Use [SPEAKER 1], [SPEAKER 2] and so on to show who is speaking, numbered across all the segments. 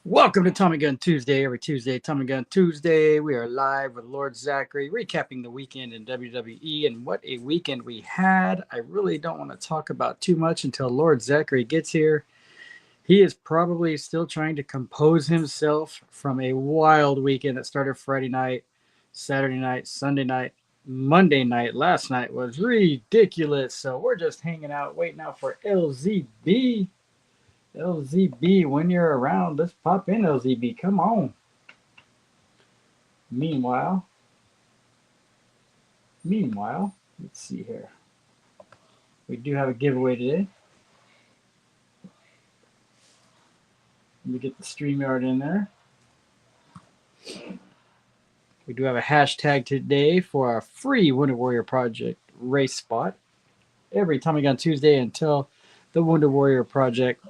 [SPEAKER 1] Welcome to TommyGun Tuesday. Every Tuesday, TommyGun Tuesday. We are live with Lord Zachary, recapping the weekend in WWE and what a weekend we had. I really don't want to talk about too much until Lord Zachary gets here. He is probably still trying to compose himself from a wild weekend that started Friday night, Saturday night, Sunday night, Monday night. Last night was ridiculous. So we're just hanging out, waiting out for LZB. LZB, when you're around, let's pop in LZB. Come on. Meanwhile, let's see here. We do have a giveaway today. Let me get the StreamYard in there. We do have a hashtag today for our free Wounded Warrior Project race spot. Every time on Tuesday until the Wounded Warrior Project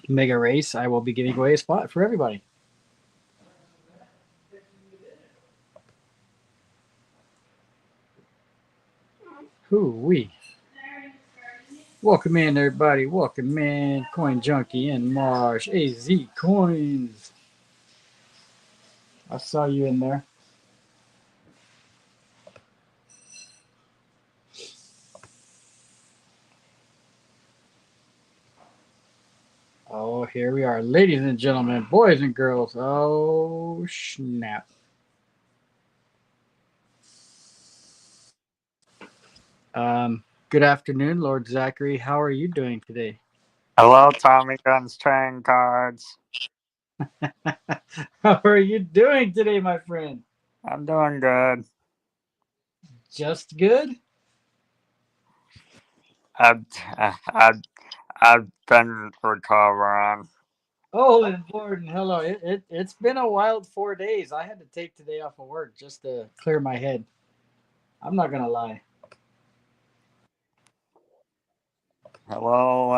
[SPEAKER 1] mega race, I will be giving away a spot for everybody. Hoo-wee. Welcome in, everybody. Welcome in. Coin Junkie and Marsh. AZ Coins. I saw you in there. Oh, here we are. Ladies and gentlemen, boys and girls. Oh, snap. Good afternoon, Lord Zachary. How are you doing today?
[SPEAKER 2] Hello, Tommy Gun's trading cards.
[SPEAKER 1] How are you doing today, my friend?
[SPEAKER 2] I'm doing good.
[SPEAKER 1] Just good?
[SPEAKER 2] I've, I've been recovering.
[SPEAKER 1] Oh, important. Hello. It's been a wild 4 days. I had to take today off of work just to clear my head. I'm not going to lie.
[SPEAKER 2] Hello,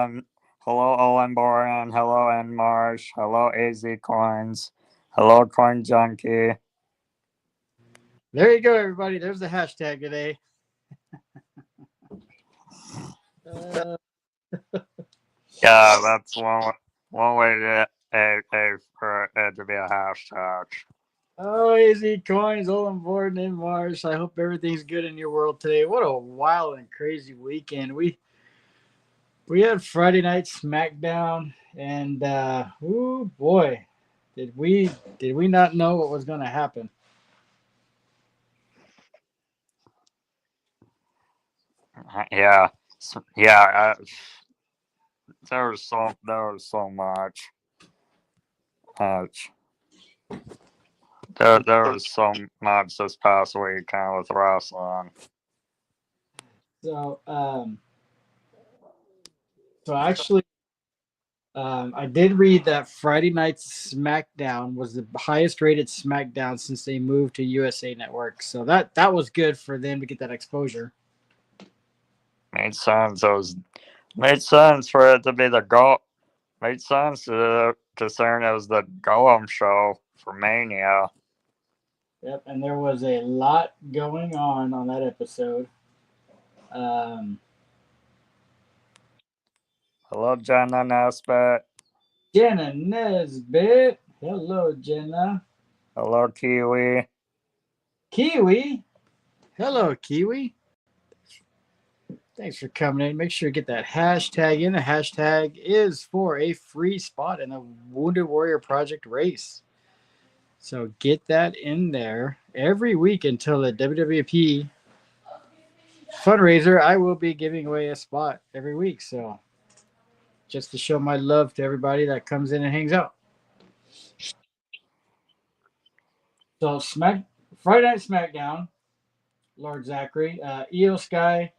[SPEAKER 2] Owen Boran. Hello, N Marsh. Hello, AZ Coins. Hello, Coin Junkie.
[SPEAKER 1] There you go, everybody. There's the hashtag today. Uh,
[SPEAKER 2] Yeah, that's one way for it to be a hashtag.
[SPEAKER 1] Oh, easy coins, all on board in March. I hope everything's good in your world today. What a wild and crazy weekend. We had Friday night SmackDown, and oh boy, did we not know what was going to happen?
[SPEAKER 2] Yeah, yeah. There was so much. There was so much this past weekend with wrestling.
[SPEAKER 1] So, actually, I did read that Friday night's SmackDown was the highest rated SmackDown since they moved to USA Network. So that was good for them to get that exposure.
[SPEAKER 2] Made sense. Made sense for it to be the go. Made sense to saying it was the Golem show for Mania.
[SPEAKER 1] Yep, and there was a lot going on that episode. Um,
[SPEAKER 2] Hello, Jenna Nesbitt.
[SPEAKER 1] Jenna Nesbitt. Hello, Jenna.
[SPEAKER 2] Hello, Kiwi.
[SPEAKER 1] Kiwi. Hello, Kiwi. Thanks for coming in. Make sure you get that hashtag in. The hashtag is for a free spot in the Wounded Warrior Project race. So get that in there every week until the WWP fundraiser. I will be giving away a spot every week. So just to show my love to everybody that comes in and hangs out. So Friday Night SmackDown, Lord Zachary, Io Sky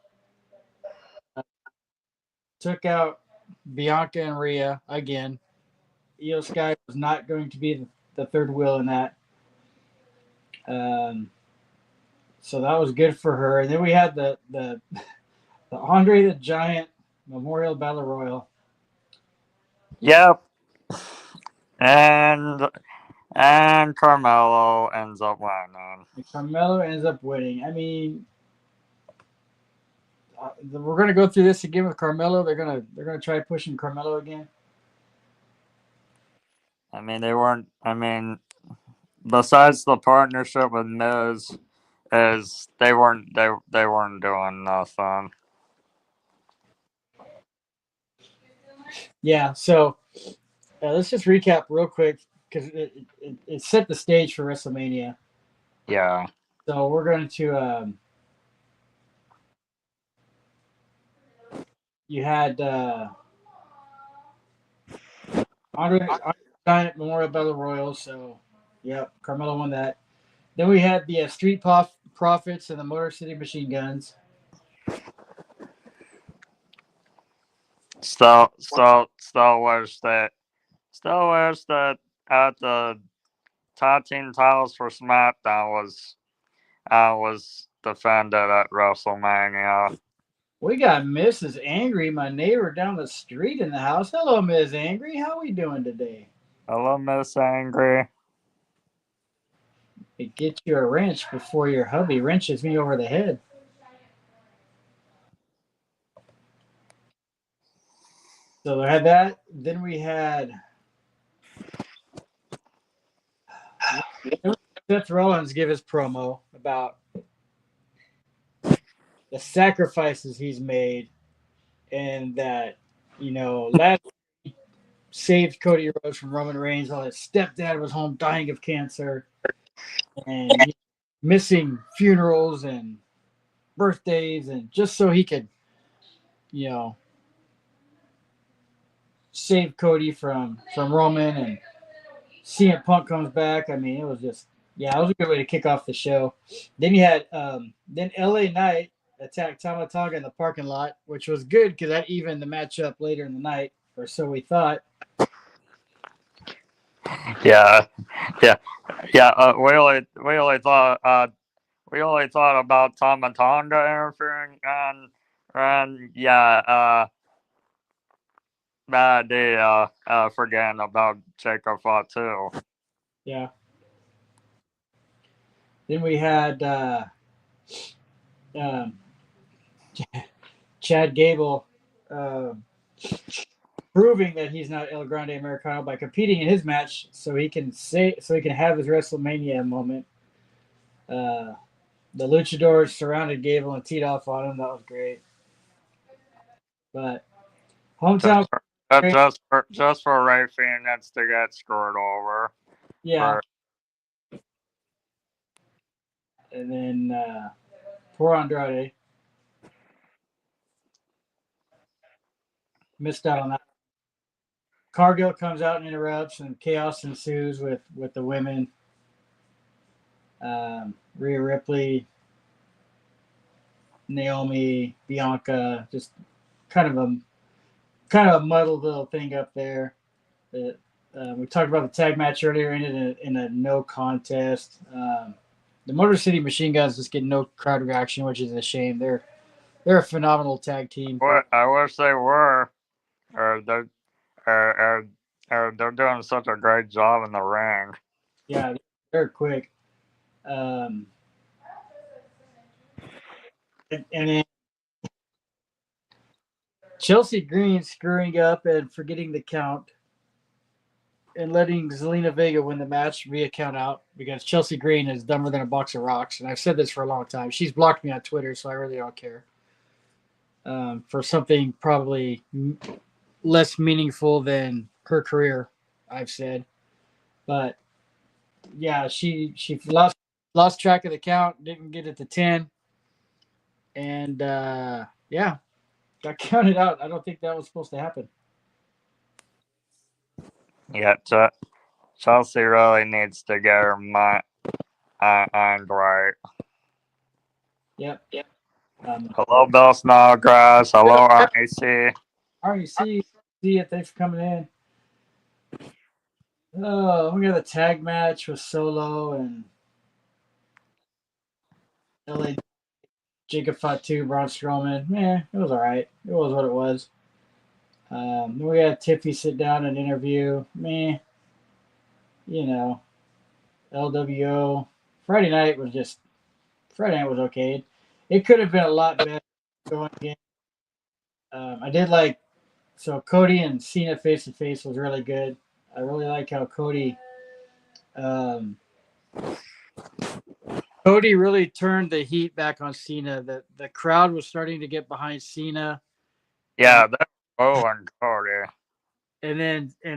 [SPEAKER 1] took out Bianca and Rhea again. Io Sky was not going to be the third wheel in that. Um, so that was good for her. And then we had the Andre the Giant Memorial Battle Royal.
[SPEAKER 2] Yep. And Carmelo ends up winning.
[SPEAKER 1] And Carmelo ends up winning. I mean, we're gonna go through this again with Carmelo. They're gonna try pushing Carmelo again.
[SPEAKER 2] I mean, they weren't. I mean, besides the partnership with Miz, is they weren't doing nothing.
[SPEAKER 1] Yeah. So let's just recap real quick because it set the stage for WrestleMania.
[SPEAKER 2] Yeah.
[SPEAKER 1] So we're going to you had Andre Giant Memorial Battle Royal. So yep, Carmelo won that. Then we had the Profits and the Motor City Machine Guns.
[SPEAKER 2] Still wish that at the tag team titles for SmackDown was defended at WrestleMania.
[SPEAKER 1] We got Mrs. Angry, my neighbor down the street in the house. Hello, Ms. Angry. How we doing today?
[SPEAKER 2] Hello, Miss Angry.
[SPEAKER 1] Get you a wrench before your hubby wrenches me over the head. So I had that. Then we had Seth Rollins give his promo about the sacrifices he's made and that, last saved Cody Rhodes from Roman Reigns while his stepdad was home dying of cancer and missing funerals and birthdays and just so he could, you know, save Cody from Roman and CM Punk comes back. I mean, it was just it was a good way to kick off the show. Then you had then LA Knight attacked Tama Tonga in the parking lot, which was good because that evened the matchup later in the night, or so we thought.
[SPEAKER 2] Yeah, yeah, yeah. We only thought about Tomatonga interfering and yeah, bad idea. Forgetting about Jacob too.
[SPEAKER 1] Yeah. Then we had um, Chad Gable uh, proving that he's not El Grande Americano by competing in his match, so he can have his WrestleMania moment. The Luchadors surrounded Gable and teed off on him. That was great. But hometown,
[SPEAKER 2] Just for Ray Phoenix to get screwed over.
[SPEAKER 1] yeah.
[SPEAKER 2] For,
[SPEAKER 1] And then poor Andrade missed out on that. Cargill comes out and interrupts, and chaos ensues with the women. Rhea Ripley, Naomi, Bianca, just kind of a muddled little thing up there. That we talked about the tag match earlier, ended in a no contest. The Motor City Machine Guns just get no crowd reaction, which is a shame. They're a phenomenal tag team.
[SPEAKER 2] I wish they were. Or they're or, they're doing such a great job in the ring.
[SPEAKER 1] Yeah, they're quick. Um, and then Chelsea Green screwing up and forgetting the count and letting Zelina Vega win the match via count out because Chelsea Green is dumber than a box of rocks. And I've said this for a long time. She's blocked me on Twitter, so I really don't care. For something probably less meaningful than her career, I've said. But yeah, she lost track of the count, didn't get it to 10. And got counted out. I don't think that was supposed to happen.
[SPEAKER 2] Yeah, Chelsea really needs to get her mind right.
[SPEAKER 1] Yep.
[SPEAKER 2] Hello, Bill Snodgrass. Hello, REC.
[SPEAKER 1] REC, see it. Thanks for coming in. Oh, we got a tag match with Solo and LA Jacob Fatu, Braun Strowman. It was all right. It was what it was. Then we had Tiffy sit down and interview. LWO. Friday night was okay. It could have been a lot better going again. I did like Cody and Cena face to face was really good. I really like how um, Cody really turned the heat back on Cena. The crowd was starting to get behind Cena, and
[SPEAKER 2] Yeah, that and Cody.
[SPEAKER 1] and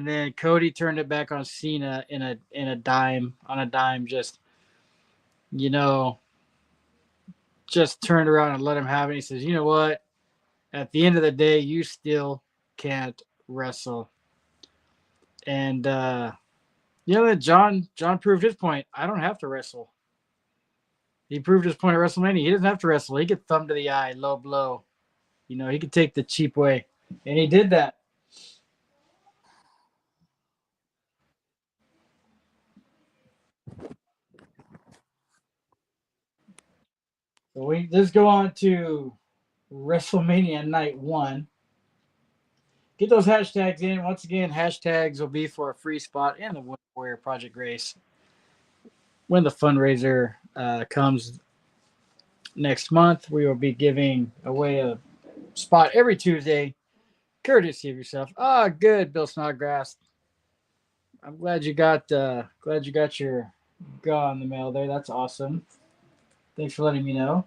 [SPEAKER 1] then Cody turned it back on Cena in a dime on a dime. You know, just turned around and let him have it. He says, "You know what? At the end of the day, you still can't wrestle." And John proved his point. I don't have to wrestle. He proved his point at WrestleMania. He doesn't have to wrestle. He could thumb to the eye, low blow. He could take the cheap way, and he did that. So we let's go on to WrestleMania Night 1. Get those hashtags in. Once again, hashtags will be for a free spot in the Warrior Project race when the fundraiser comes next month. We will be giving away a spot every Tuesday, courtesy of yourself. Ah, good, Bill Snodgrass. I'm glad you got your gaw in the mail there. That's awesome. Thanks for letting me know.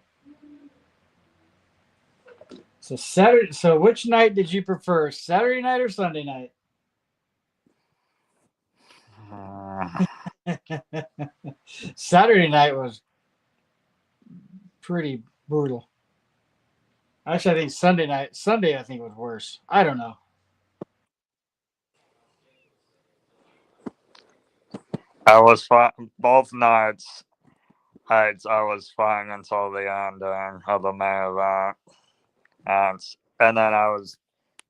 [SPEAKER 1] So Saturday. So which night did you prefer, Saturday night or Sunday night? Saturday night was pretty brutal. Actually, I think Sunday, I think was worse. I don't know.
[SPEAKER 2] I was fine both nights. I was fine until the ending of the main event, and then I was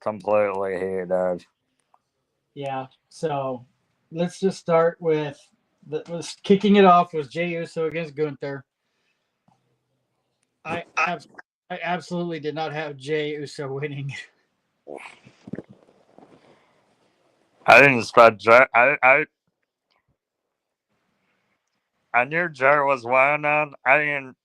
[SPEAKER 2] completely heated.
[SPEAKER 1] Yeah. So let's just start with was kicking it off was Jey Uso against Gunther. I I absolutely did not have Jey Uso winning.
[SPEAKER 2] I didn't expect Jay. I knew Jay was winning. I didn't.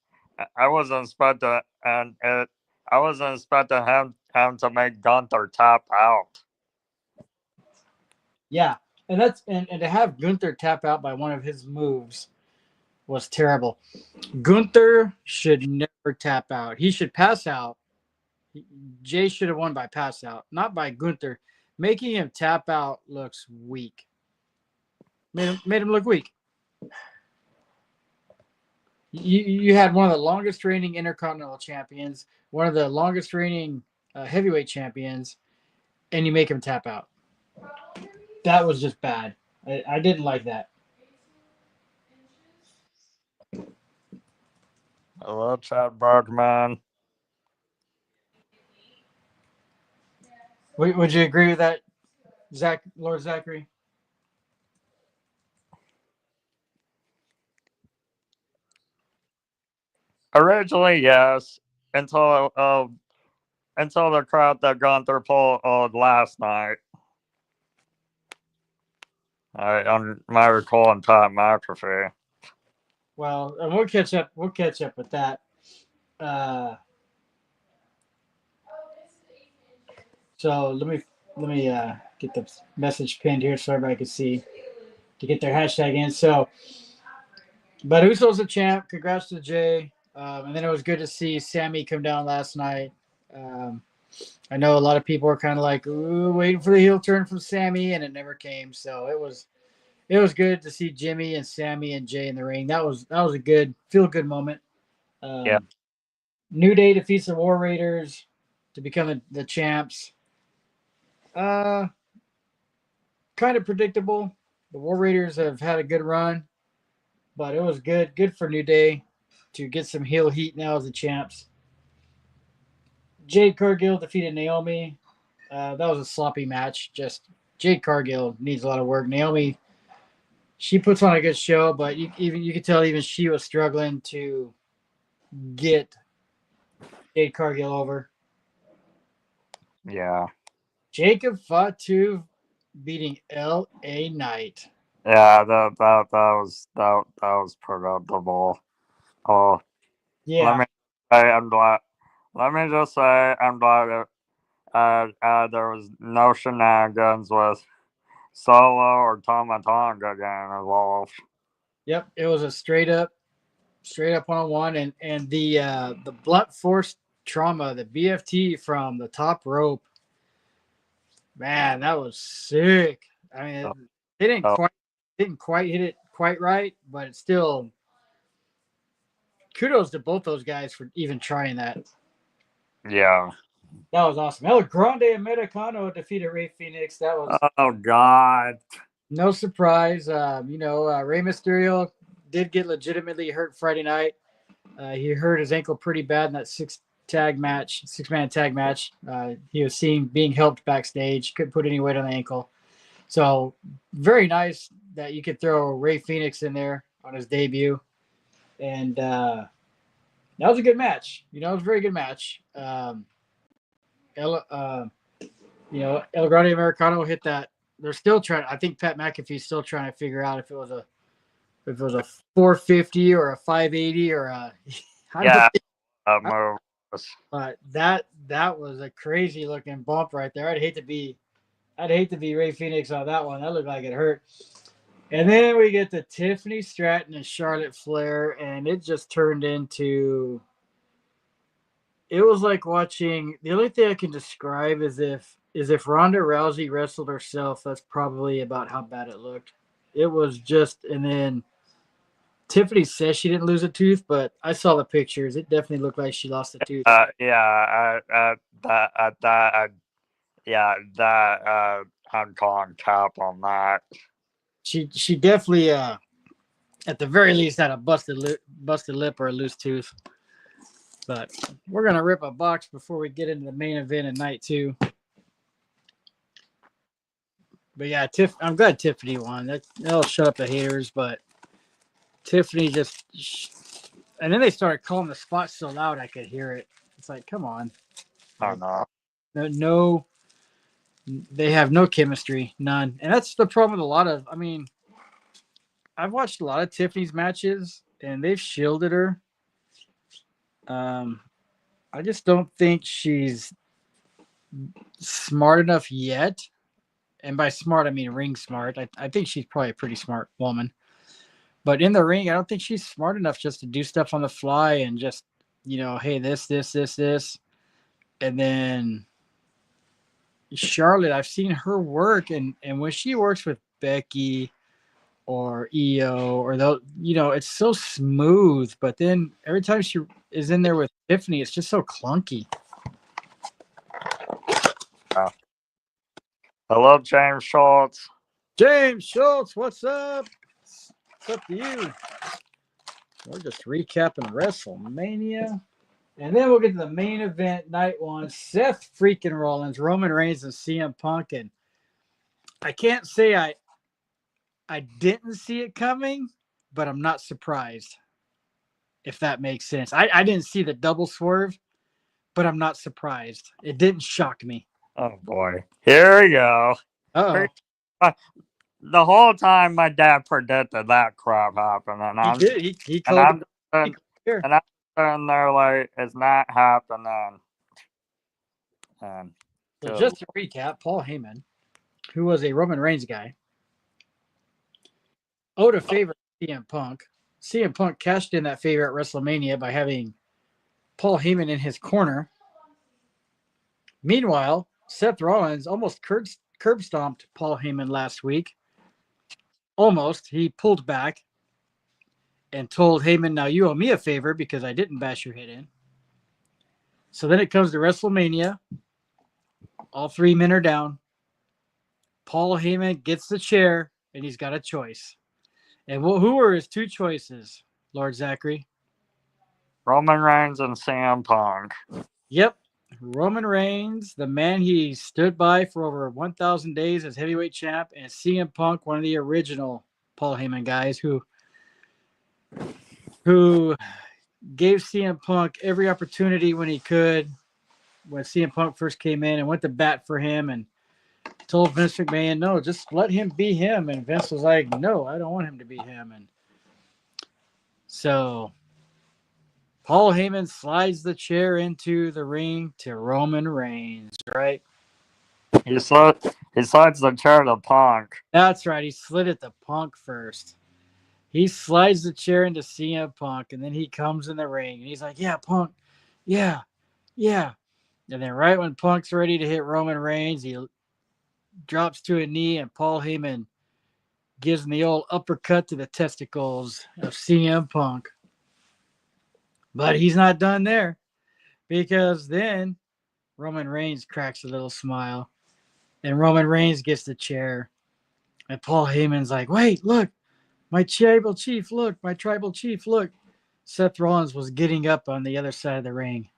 [SPEAKER 2] I wasn't expecting and it. I wasn't expecting him to make Gunther tap out.
[SPEAKER 1] Yeah, and to have Gunther tap out by one of his moves was terrible. Gunther should never tap out. He should pass out. Jay should have won by pass out, not by Gunther. Making him tap out looks weak. Made him look weak. You had one of the longest reigning Intercontinental champions, one of the longest reigning heavyweight champions, and you make him tap out. That was just bad. I didn't like that.
[SPEAKER 2] Hello, Chad Bergman.
[SPEAKER 1] Would you agree with that, Lord Zachary?
[SPEAKER 2] Originally, yes, until until the crowd that Gunther pulled last night. On my recall and Pat McAfee.
[SPEAKER 1] Well, and we'll catch up. We'll catch up with that. Uh, so let me get the message pinned here so everybody can see to get their hashtag in. So, but Uso's a champ. Congrats to Jay. And then it was good to see Sammy come down last night. Um, I know a lot of people were kind of like waiting for the heel turn from Sammy, and it never came. So it was good to see Jimmy and Sammy and Jay in the ring. That was a good feel good moment.
[SPEAKER 2] Yeah,
[SPEAKER 1] Um, New Day defeats the War Raiders to become the champs. Uh, Kind of predictable. The War Raiders have had a good run, but it was good for New Day to get some heel heat now as the champs. Jade Cargill defeated Naomi. That was a sloppy match. Just Jade Cargill needs a lot of work. Naomi, she puts on a good show, but you could tell even she was struggling to get Jade Cargill over.
[SPEAKER 2] yeah,
[SPEAKER 1] Jacob Fatu beating L.A. Knight.
[SPEAKER 2] yeah. That was predictable. Oh, let
[SPEAKER 1] Yeah,
[SPEAKER 2] me say I'm glad. Let me just say I'm glad there was no shenanigans with Solo or Tonga getting involved.
[SPEAKER 1] Yep, it was a straight up 1-on-1, and the blunt force trauma, the BFT from the top rope. Man, that was sick. I mean,
[SPEAKER 2] Oh,
[SPEAKER 1] they
[SPEAKER 2] oh,
[SPEAKER 1] didn't quite hit it quite right, but it's still kudos to both those guys for even trying that.
[SPEAKER 2] yeah.
[SPEAKER 1] That was awesome. El Grande Americano defeated Rey Fenix. That was
[SPEAKER 2] Oh God.
[SPEAKER 1] no surprise. Rey Mysterio did get legitimately hurt Friday night. He hurt his ankle pretty bad in that six-man tag match. He was being helped backstage. Couldn't put any weight on the ankle. So very nice that you could throw Rey Fenix in there on his debut. And that was a good match. It was a very good match. El Grande Americano hit that. They're still trying. I think Pat McAfee's still trying to figure out if it was a 450 or a 580 or a.
[SPEAKER 2] Yeah. Move.
[SPEAKER 1] But that was a crazy looking bump right there. I'd hate to be Rey Fenix on that one. That looked like it hurt. And then we get to Tiffany Stratton and Charlotte Flair, and it just turned into. It was like watching. The only thing I can describe is if Ronda Rousey wrestled herself. That's probably about how bad it looked. It was just, and then Tiffany says she didn't lose a tooth, but I saw the pictures. It definitely looked like she lost a tooth.
[SPEAKER 2] I'm calling cap on that.
[SPEAKER 1] She definitely, at the very least, had a busted lip or a loose tooth. But we're gonna rip a box before we get into the main event at night 2. But yeah, I'm glad Tiffany won. That'll shut up the haters. But Tiffany just, and then they started calling the spot so loud I could hear it. It's like, come on.
[SPEAKER 2] Oh no.
[SPEAKER 1] No, they have no chemistry, none. And that's the problem with a lot of. I mean, I've watched a lot of Tiffany's matches, and they've shielded her. I just don't think she's smart enough yet. And by smart, I mean ring smart. I think she's probably a pretty smart woman. But in the ring, I don't think she's smart enough just to do stuff on the fly and just, hey, this. And then Charlotte, I've seen her work, and when she works with Becky or EO or those, it's so smooth. But then every time she is in there with Tiffany, it's just so clunky.
[SPEAKER 2] Hello, James Schultz.
[SPEAKER 1] James Schultz, what's up? What's up to you? We're just recapping WrestleMania. And then we'll get to the main event, night 1. Seth freaking Rollins, Roman Reigns, and CM Punk. And I can't say I didn't see it coming, but I'm not surprised, if that makes sense. I didn't see the double swerve, but I'm not surprised. It didn't shock me.
[SPEAKER 2] Oh boy. Here we go.
[SPEAKER 1] Uh-oh.
[SPEAKER 2] The whole time my dad predicted that crap happened, and
[SPEAKER 1] He did. He called
[SPEAKER 2] I'm sitting there like, it's not happening. And
[SPEAKER 1] so just to recap, Paul Heyman, who was a Roman Reigns guy, owed a favor to CM Punk. CM Punk cashed in that favor at WrestleMania by having Paul Heyman in his corner. Meanwhile, Seth Rollins almost curb stomped Paul Heyman last week. Almost. He pulled back and told Heyman, now you owe me a favor because I didn't bash your head in. So then it comes to WrestleMania. All 3 men are down. Paul Heyman gets the chair, and he's got a choice. And who are his 2 choices, Lord Zachary?
[SPEAKER 2] Roman Reigns and CM Punk.
[SPEAKER 1] Yep. Roman Reigns, the man he stood by for over 1,000 days as heavyweight champ, and CM Punk, one of the original Paul Heyman guys who gave CM Punk every opportunity when he could, when CM Punk first came in, and went to bat for him and told Vince McMahon, no, just let him be him. And Vince was like, no, I don't want him to be him. And so Paul Heyman slides the chair into the ring to Roman Reigns, right?
[SPEAKER 2] He slides the chair to Punk.
[SPEAKER 1] That's right. He slid it to Punk first. He slides the chair into CM Punk, and then he comes in the ring, and he's like, "Yeah, Punk, yeah, yeah." And then right when Punk's ready to hit Roman Reigns, he drops to a knee, and Paul Heyman gives him the old uppercut to the testicles of CM Punk. But he's not done there, because then Roman Reigns cracks a little smile, and Roman Reigns gets the chair, and Paul Heyman's like, "Wait, look, my tribal chief, look, my tribal chief, look." Seth Rollins was getting up on the other side of the ring.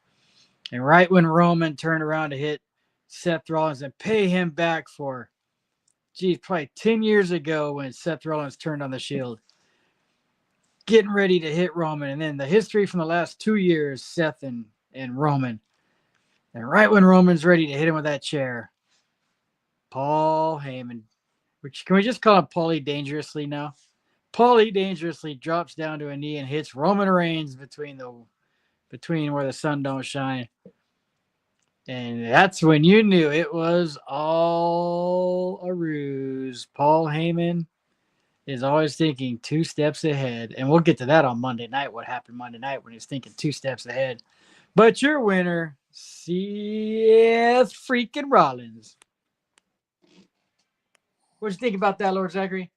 [SPEAKER 1] And right when Roman turned around to hit Seth Rollins and pay him back for, geez, probably 10 years ago when Seth Rollins turned on the Shield, getting ready to hit Roman. And then the history from the last 2 years, Seth and Roman. And right when Roman's ready to hit him with that chair, Paul Heyman, which can we just call him Paulie Dangerously now? Paulie Dangerously drops down to a knee and hits Roman Reigns between where the sun don't shine. And that's when you knew it was all a ruse. Paul Heyman is always thinking 2 steps ahead. And we'll get to that on Monday night, what happened Monday night when he's thinking 2 steps ahead. But your winner, Seth freaking Rollins. What you think about that, Lord Zachary?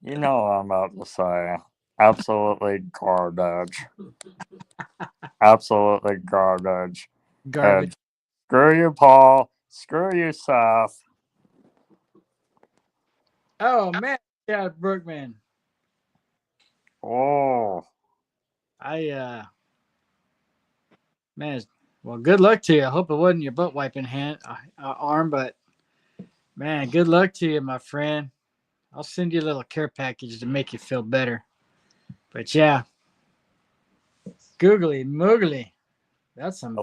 [SPEAKER 2] You know what I'm about to say. Absolutely garbage. Absolutely garbage.
[SPEAKER 1] Garbage.
[SPEAKER 2] And screw you, Paul. Screw you, Seth.
[SPEAKER 1] Oh, man, Chad Brookman.
[SPEAKER 2] Oh.
[SPEAKER 1] Man, well, good luck to you. I hope it wasn't your butt wiping arm, but man, good luck to you, my friend. I'll send you a little care package to make you feel better. But yeah, googly moogly. That's some.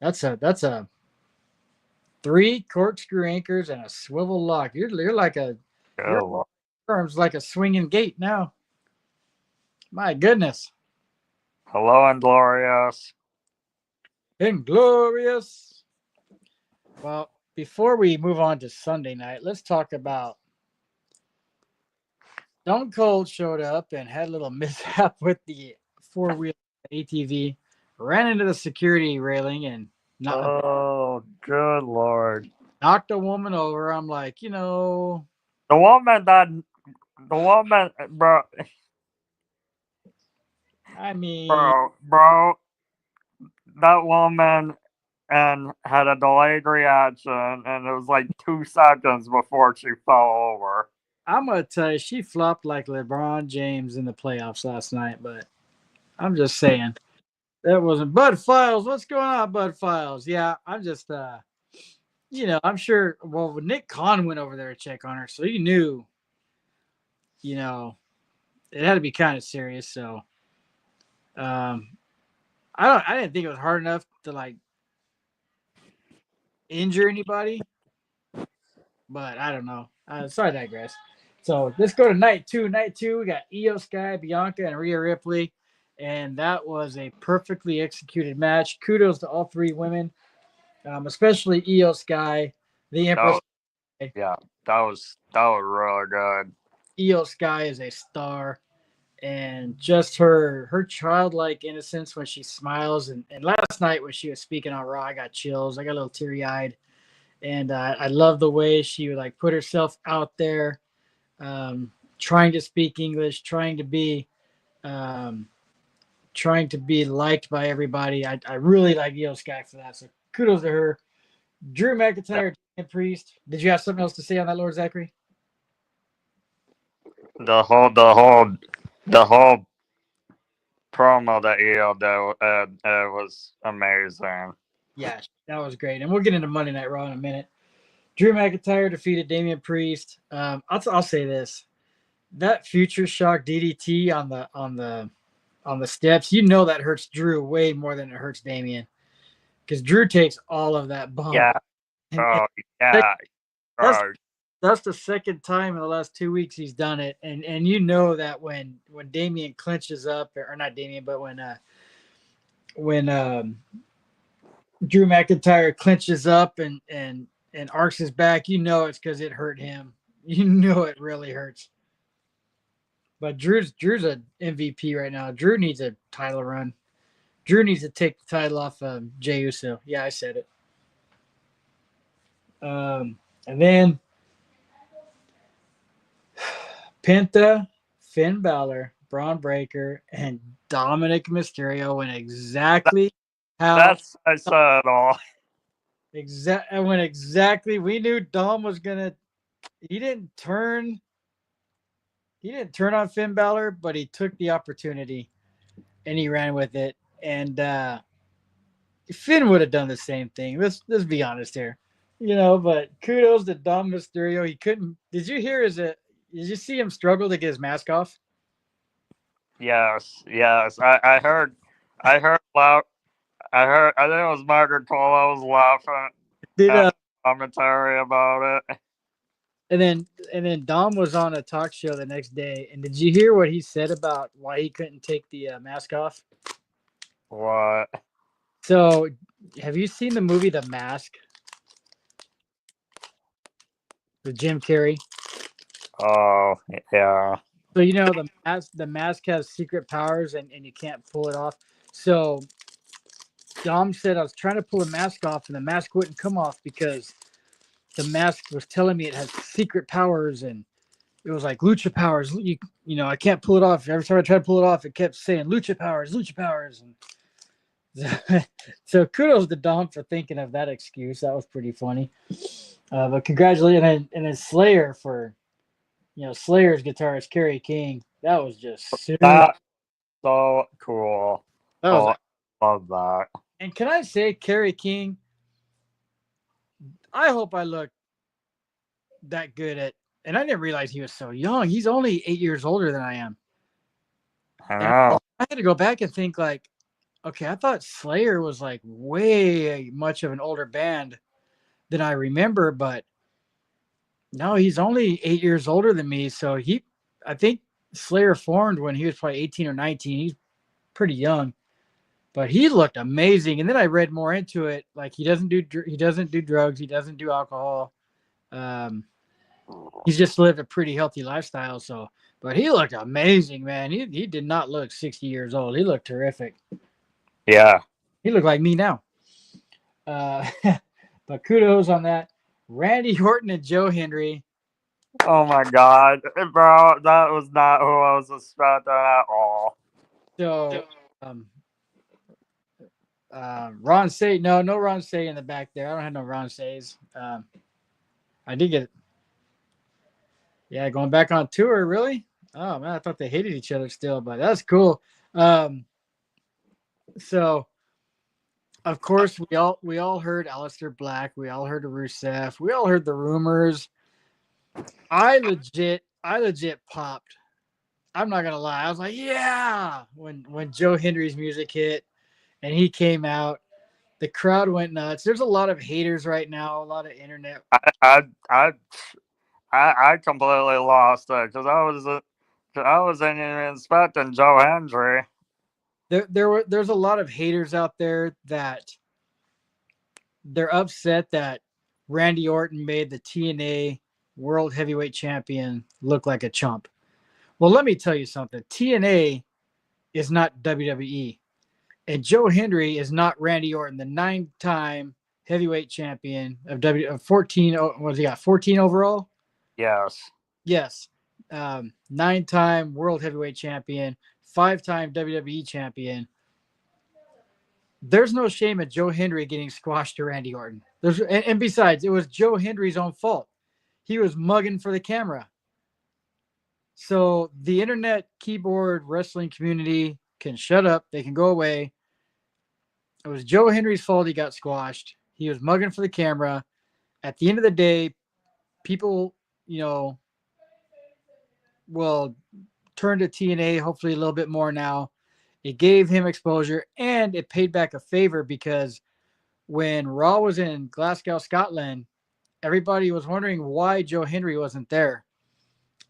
[SPEAKER 1] That's a 3 corkscrew anchors and a swivel lock. You're like your
[SPEAKER 2] Good.
[SPEAKER 1] arm's like a swinging gate now. My goodness,
[SPEAKER 2] Hello, Inglorious.
[SPEAKER 1] inglorious. Well, before we move on to Sunday night, let's talk about Stone Cold showed up and had a little mishap with the 4-wheel ATV, ran into the security railing and
[SPEAKER 2] Oh, good Lord.
[SPEAKER 1] knocked a woman over. I'm like,
[SPEAKER 2] The woman, bro,
[SPEAKER 1] I mean,
[SPEAKER 2] bro, that woman and had a delayed reaction, and it was like 2 seconds before she fell over.
[SPEAKER 1] I'm gonna tell you, she flopped like LeBron James in the playoffs last night. But I'm just saying that wasn't Bud Files. What's going on, Bud Files? Yeah, I'm just, I'm sure. Well, Nick Khan went over there to check on her, so he knew, you know, it had to be kind of serious. So, um, I didn't think it was hard enough to like injure anybody, but I don't know. So I digress. So let's go to night two. Night two, we got Io Sky, Bianca, and Rhea Ripley, and that was a perfectly executed match. Kudos to all 3 women, especially Io Sky, the Empress.
[SPEAKER 2] Yeah, that was really good.
[SPEAKER 1] Io Sky is a star, and just her childlike innocence when she smiles. And last night when she was speaking on Raw, I got chills. I got a little teary eyed, and I love the way she would like put herself out there, trying to speak English, um, trying to be liked by everybody. I really like Io Sky for that. So kudos to her. Drew McIntyre and Priest. Did you have something else to say on that, Lord Zachary?
[SPEAKER 2] The whole promo that EL did, it was amazing.
[SPEAKER 1] Yeah, that was great. And we'll get into Monday Night Raw in a minute. Drew McIntyre defeated Damian Priest. I'll say this: that Future Shock DDT on the steps, that hurts Drew way more than it hurts Damian, because Drew takes all of that bump.
[SPEAKER 2] Yeah. Oh, yeah.
[SPEAKER 1] That's the second time in the last 2 weeks he's done it, and that when Damian clenches up, or not Damian, but when Drew McIntyre clinches up and arcs his back. You know it's because it hurt him. You know it really hurts. But Drew's an MVP right now. Drew needs a title run. Drew needs to take the title off Jey Uso. Yeah, I said it. And then Penta, Finn Balor, Braun Breaker, and Dominic Mysterio went exactly how
[SPEAKER 2] I said it all.
[SPEAKER 1] exactly we knew Dom was gonna. He didn't turn. He didn't turn on Finn Balor, but he took the opportunity and he ran with it. And Finn would have done the same thing. Let's be honest here, But kudos to Dom Mysterio. He couldn't. Did you hear? Did you see him struggle to get his mask off?
[SPEAKER 2] Yes, yes. I heard loud. I think it was Margaret Cole. was laughing
[SPEAKER 1] Did
[SPEAKER 2] at the commentary about it.
[SPEAKER 1] and then Dom was on a talk show the next day. And did you hear what he said about why he couldn't take the mask off?
[SPEAKER 2] What?
[SPEAKER 1] So, have you seen the movie The Mask with Jim Carrey?
[SPEAKER 2] Oh, yeah.
[SPEAKER 1] So the mask has secret powers and you can't pull it off. So Dom said I was trying to pull the mask off and the mask wouldn't come off because the mask was telling me it has secret powers and it was like lucha powers. I can't pull it off. Every time I tried to pull it off, it kept saying lucha powers, lucha powers. And so kudos to Dom for thinking of that excuse. That was pretty funny. But congratulations and then Slayer for Slayer's guitarist Kerry King. That was just super.
[SPEAKER 2] That's so cool.
[SPEAKER 1] That was.
[SPEAKER 2] I love that.
[SPEAKER 1] And can I say, Kerry King? I hope I look that good at. And I didn't realize he was so young. He's only 8 years older than I am.
[SPEAKER 2] I
[SPEAKER 1] And
[SPEAKER 2] know.
[SPEAKER 1] I had to go back and think like, okay, I thought Slayer was like way much of an older band than I remember, but no, he's only 8 years older than me. So I think Slayer formed when he was probably 18 or 19. He's pretty young, but he looked amazing. And then I read more into it. Like he doesn't do drugs. He doesn't do alcohol. He's just lived a pretty healthy lifestyle. So, but he looked amazing, man. He did not look 60 years old. He looked terrific.
[SPEAKER 2] Yeah.
[SPEAKER 1] He looked like me now. But kudos on that. Randy Orton and Joe Hendry.
[SPEAKER 2] Oh my God, bro, that was not who I was expecting at all.
[SPEAKER 1] So, Ron Say, no Ron Say in the back there. I don't have no Ron Says. I did get it. Yeah, going back on tour, really? Oh man, I thought they hated each other still, but that's cool. So of course we all heard Aleister Black, we all heard Rusev, we all heard the rumors. I legit popped. I'm not gonna lie. I was like, yeah, when Joe Hendry's music hit and he came out, the crowd went nuts. There's a lot of haters right now, a lot of internet.
[SPEAKER 2] I completely lost it because I wasn't even expecting Joe Hendry.
[SPEAKER 1] There's a lot of haters out there that they're upset that Randy Orton made the TNA World Heavyweight Champion look like a chump. Well, let me tell you something. TNA is not WWE. And Joe Hendry is not Randy Orton, the 9-time heavyweight champion of 14. What was he got? 14 overall?
[SPEAKER 2] Yes.
[SPEAKER 1] Yes. 9-time world heavyweight champion, 5-time WWE champion. There's no shame at Joe Hendry getting squashed to Randy Orton. And besides, it was Joe Hendry's own fault. He was mugging for the camera. So the internet keyboard wrestling community can shut up. They can go away. It was Joe Hendry's fault he got squashed. He was mugging for the camera. At the end of the day, people, will turn to TNA hopefully a little bit more now. It gave him exposure and it paid back a favor because when Raw was in Glasgow, Scotland, everybody was wondering why Joe Hendry wasn't there.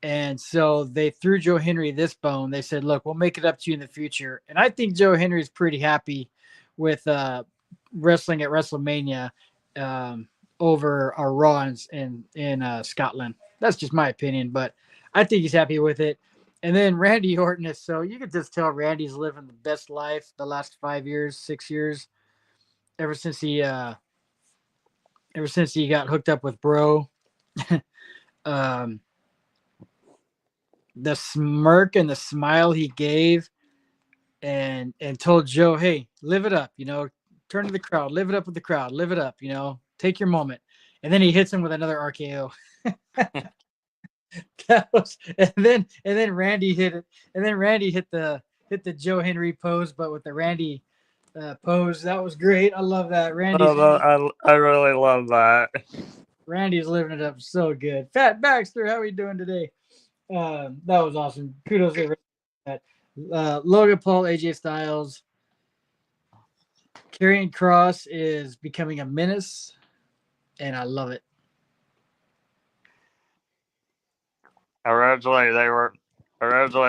[SPEAKER 1] And so they threw Joe Hendry this bone. They said, look, we'll make it up to you in the future. And I think Joe Hendry's pretty happy with wrestling at WrestleMania um, over our Raw in Scotland. That's just my opinion, but I think he's happy with it. And then Randy Orton is so you could just tell Randy's living the best life the last 5 years, 6 years, ever since he got hooked up with Bro. um, the smirk and the smile he gave and told Joe, "Hey, live it up, turn to the crowd, live it up with the crowd, live it up, take your moment." And then he hits him with another RKO. And then Randy hit it, and then Randy hit the Joe Henry pose, but with the Randy pose. That was great. I love that.
[SPEAKER 2] I really love that.
[SPEAKER 1] Randy's living it up so good. Fat Baxter, how are we doing today? That was awesome. Kudos to that. Logan Paul, AJ Styles, Karrion Cross is becoming a menace, and I love it.
[SPEAKER 2] Originally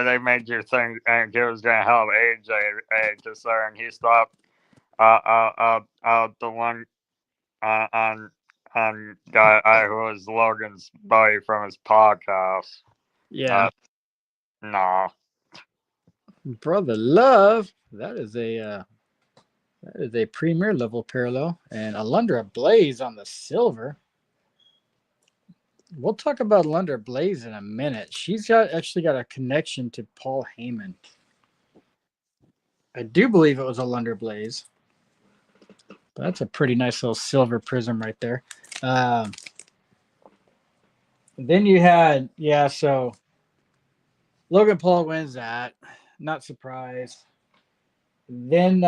[SPEAKER 2] they made you think and he was gonna help AJ just there, and he stopped the one on guy who was Logan's buddy from his podcast.
[SPEAKER 1] Yeah,
[SPEAKER 2] No.
[SPEAKER 1] brother love. That is a premier level parallel, and Alundra Blaze on the silver. We'll talk about Alundra Blaze in a minute. She's actually got a connection to Paul Heyman. I do believe it was Alundra Blaze. But that's a pretty nice little silver prism right there. Then you had, so Logan Paul wins that. Not surprised. Then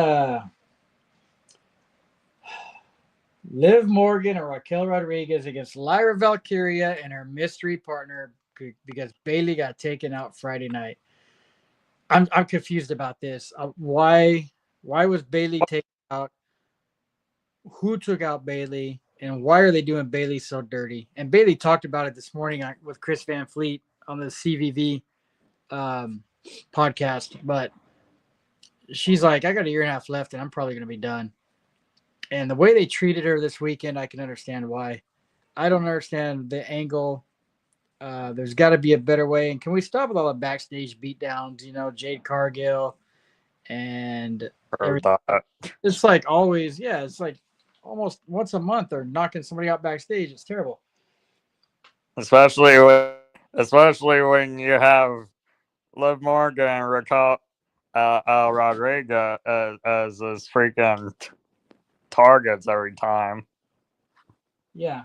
[SPEAKER 1] Liv Morgan and Raquel Rodriguez against Lyra Valkyria and her mystery partner because Bayley got taken out Friday night. I'm confused about this. Why was Bayley taken out? Who took out Bayley? And why are they doing Bayley so dirty? And Bayley talked about it this morning with Chris Van Fleet on the CVV podcast. But she's like, I got a year and a half left, and I'm probably going to be done. And the way they treated her this weekend, I can understand why. I don't understand the angle. There's got to be a better way. And can we stop with all the backstage beatdowns? Jade Cargill and everything. It's like always, it's like almost once a month they're knocking somebody out backstage. It's terrible.
[SPEAKER 2] Especially when you have Liv Morgan and Raquel Rodriguez as his freaking targets every time.
[SPEAKER 1] Yeah.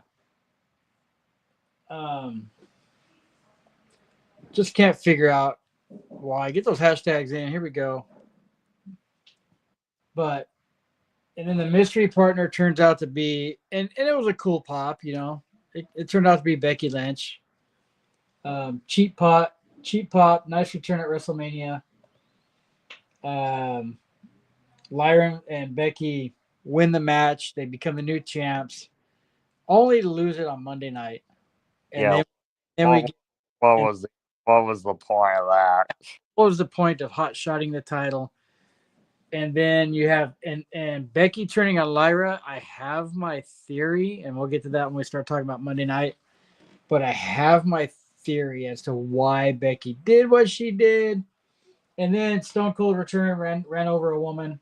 [SPEAKER 1] Just can't figure out why. Get those hashtags in. Here we go. And then the mystery partner turns out to be, and it was a cool pop, It turned out to be Becky Lynch. Cheap pop, nice return at WrestleMania. Lyra and Becky win the match. They become the new champs, only to lose it on Monday night. And then
[SPEAKER 2] what was the point of that?
[SPEAKER 1] What was the point of hot shotting the title? And then you have and Becky turning on Lyra. I have my theory, and we'll get to that when we start talking about Monday night. But I have my theory as to why Becky did what she did. And then Stone Cold return ran over a woman.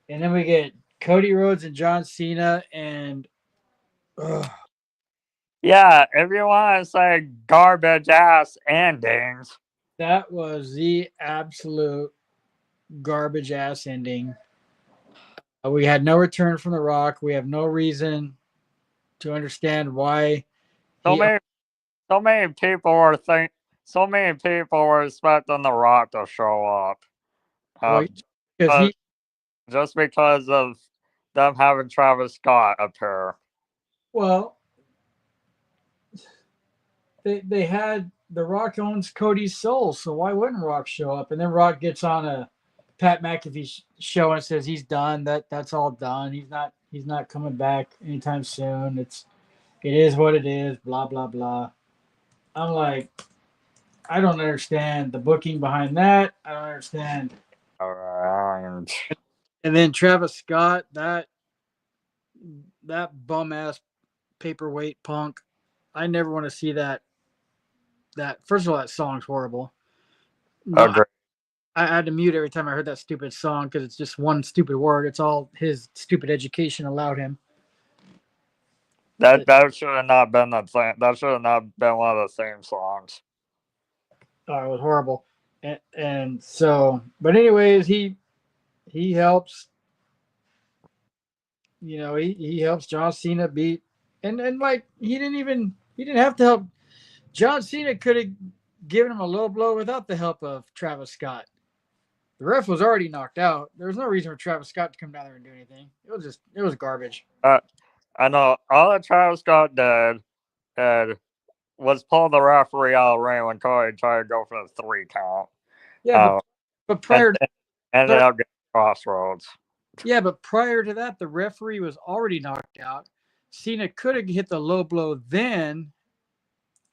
[SPEAKER 1] And then we get Cody Rhodes and John Cena and
[SPEAKER 2] yeah, if you want to say garbage ass endings.
[SPEAKER 1] That was the absolute garbage ass ending. We had no return from The Rock. We have no reason to understand why.
[SPEAKER 2] So many people were expecting The Rock to show up. Just because of them having Travis Scott appear.
[SPEAKER 1] Well, they had The Rock owns Cody's soul, so why wouldn't Rock show up? And then Rock gets on a Pat McAfee show and says he's done. That's all done. He's not coming back anytime soon. It is what it is. Blah blah blah. I'm like, I don't understand the booking behind that. I don't understand. And then Travis Scott, that that bum ass paperweight Punk. I never want to see that. That first of all, that song's horrible. No,
[SPEAKER 2] Agree.
[SPEAKER 1] I had to mute every time I heard that stupid song because it's just one stupid word. It's all his stupid education allowed him.
[SPEAKER 2] That should have not been the thing. That should have not been one of the theme songs.
[SPEAKER 1] It was horrible. And so, but anyways, he helps. You know, he helps John Cena beat, and like he didn't have to help. John Cena could have given him a low blow without the help of Travis Scott. The ref was already knocked out. There was no reason for Travis Scott to come down there and do anything. It was garbage.
[SPEAKER 2] I know all that Travis Scott did was pull the referee out of the ring when Cody tried to go for the 3 count.
[SPEAKER 1] Yeah, but
[SPEAKER 2] And
[SPEAKER 1] prior to,
[SPEAKER 2] ended up getting crossroads.
[SPEAKER 1] yeah, but prior to that, the referee was already knocked out. Cena could have hit the low blow then,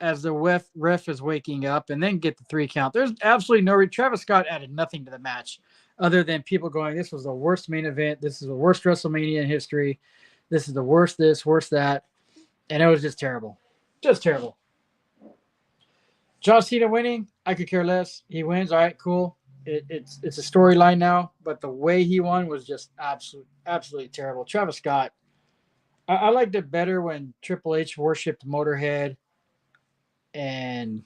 [SPEAKER 1] as the ref is waking up, and then get the 3 count. There's absolutely no. Travis Scott added nothing to the match, other than people going, "This was the worst main event. This is the worst WrestleMania in history. This is the worst this, worst that," and it was just terrible, just terrible. John Cena winning, I could care less. He wins, all right, cool. It's a storyline now, but the way he won was just absolutely terrible. Travis Scott, I liked it better when Triple H worshipped Motorhead and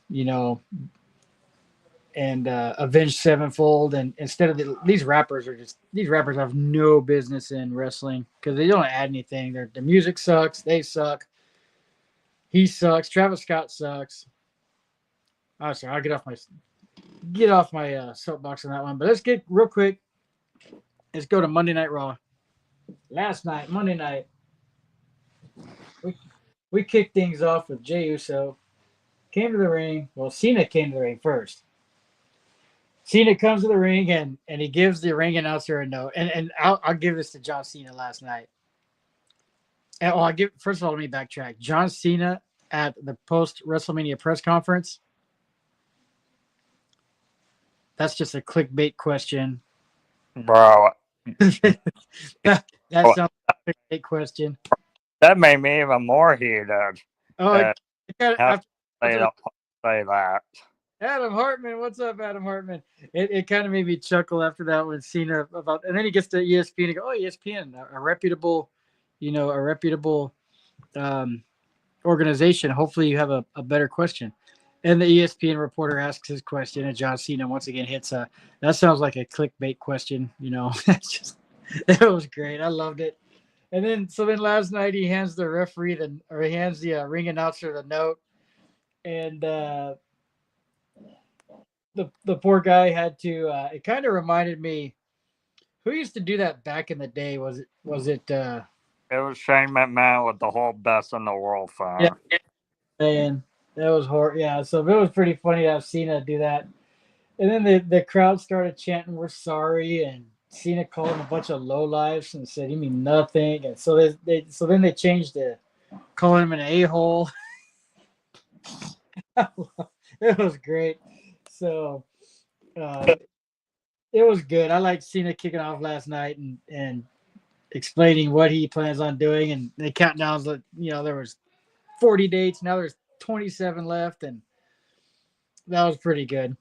[SPEAKER 1] Avenged Sevenfold, and instead of these rappers have no business in wrestling because they don't add anything. The music sucks. They suck. He sucks. Travis Scott sucks. Oh, sorry, I'll get off my soapbox on that one. But let's get real quick. Let's go to Monday Night Raw. Last night, Monday night, we kicked things off with Jey Uso. Came to the ring. Well, Cena came to the ring first. Cena comes to the ring and he gives the ring announcer a note. And I'll give this to John Cena last night. And first of all, let me backtrack. John Cena at the post WrestleMania press conference. That's just a clickbait question.
[SPEAKER 2] Bro.
[SPEAKER 1] that sounds like a clickbait question.
[SPEAKER 2] That made me even more heated.
[SPEAKER 1] Oh,
[SPEAKER 2] they don't say that.
[SPEAKER 1] Adam Hartman, what's up, Adam Hartman? It kind of made me chuckle after that when Cena and then he gets to ESPN and go, oh, ESPN, a reputable, organization. Hopefully you have a better question. And the ESPN reporter asks his question, and John Cena once again hits that sounds like a clickbait question. That was great. I loved it. And then last night he hands the referee he hands the ring announcer the note, and the poor guy had to. It kind of reminded me, who used to do that back in the day? Was it?
[SPEAKER 2] It was Shane McMahon with the whole best in the world thing.
[SPEAKER 1] Yeah, and that was horrible. Yeah, so it was pretty funny to have Cena do that. And then the crowd started chanting, "We're sorry," and Cena called him a bunch of lowlifes and said, "You mean nothing." And so then they changed to calling him an a-hole. It was great. So it was good. I liked Cena kicking off last night and explaining what he plans on doing. And the countdowns, there was 40 dates. Now there's 27 left, and that was pretty good.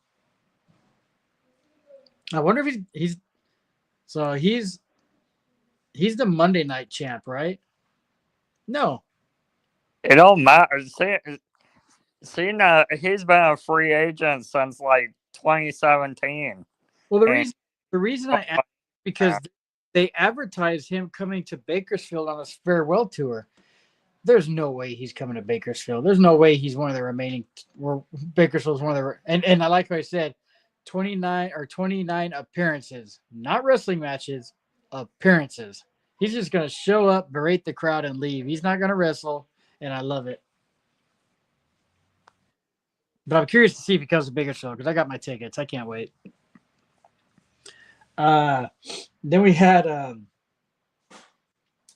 [SPEAKER 1] I wonder if he's the Monday night champ, right? No.
[SPEAKER 2] It don't matter. Cena, he's been a free agent since like 2017.
[SPEAKER 1] Well, the reason I asked because they advertised him coming to Bakersfield on his farewell tour. There's no way he's coming to Bakersfield. There's no way he's one of the remaining. Bakersfield's one of the and I like what I said, 29 appearances, not wrestling matches, appearances. He's just gonna show up, berate the crowd, and leave. He's not gonna wrestle, and I love it. But I'm curious to see if he comes to Bakersfield because I got my tickets. I can't wait. Then we had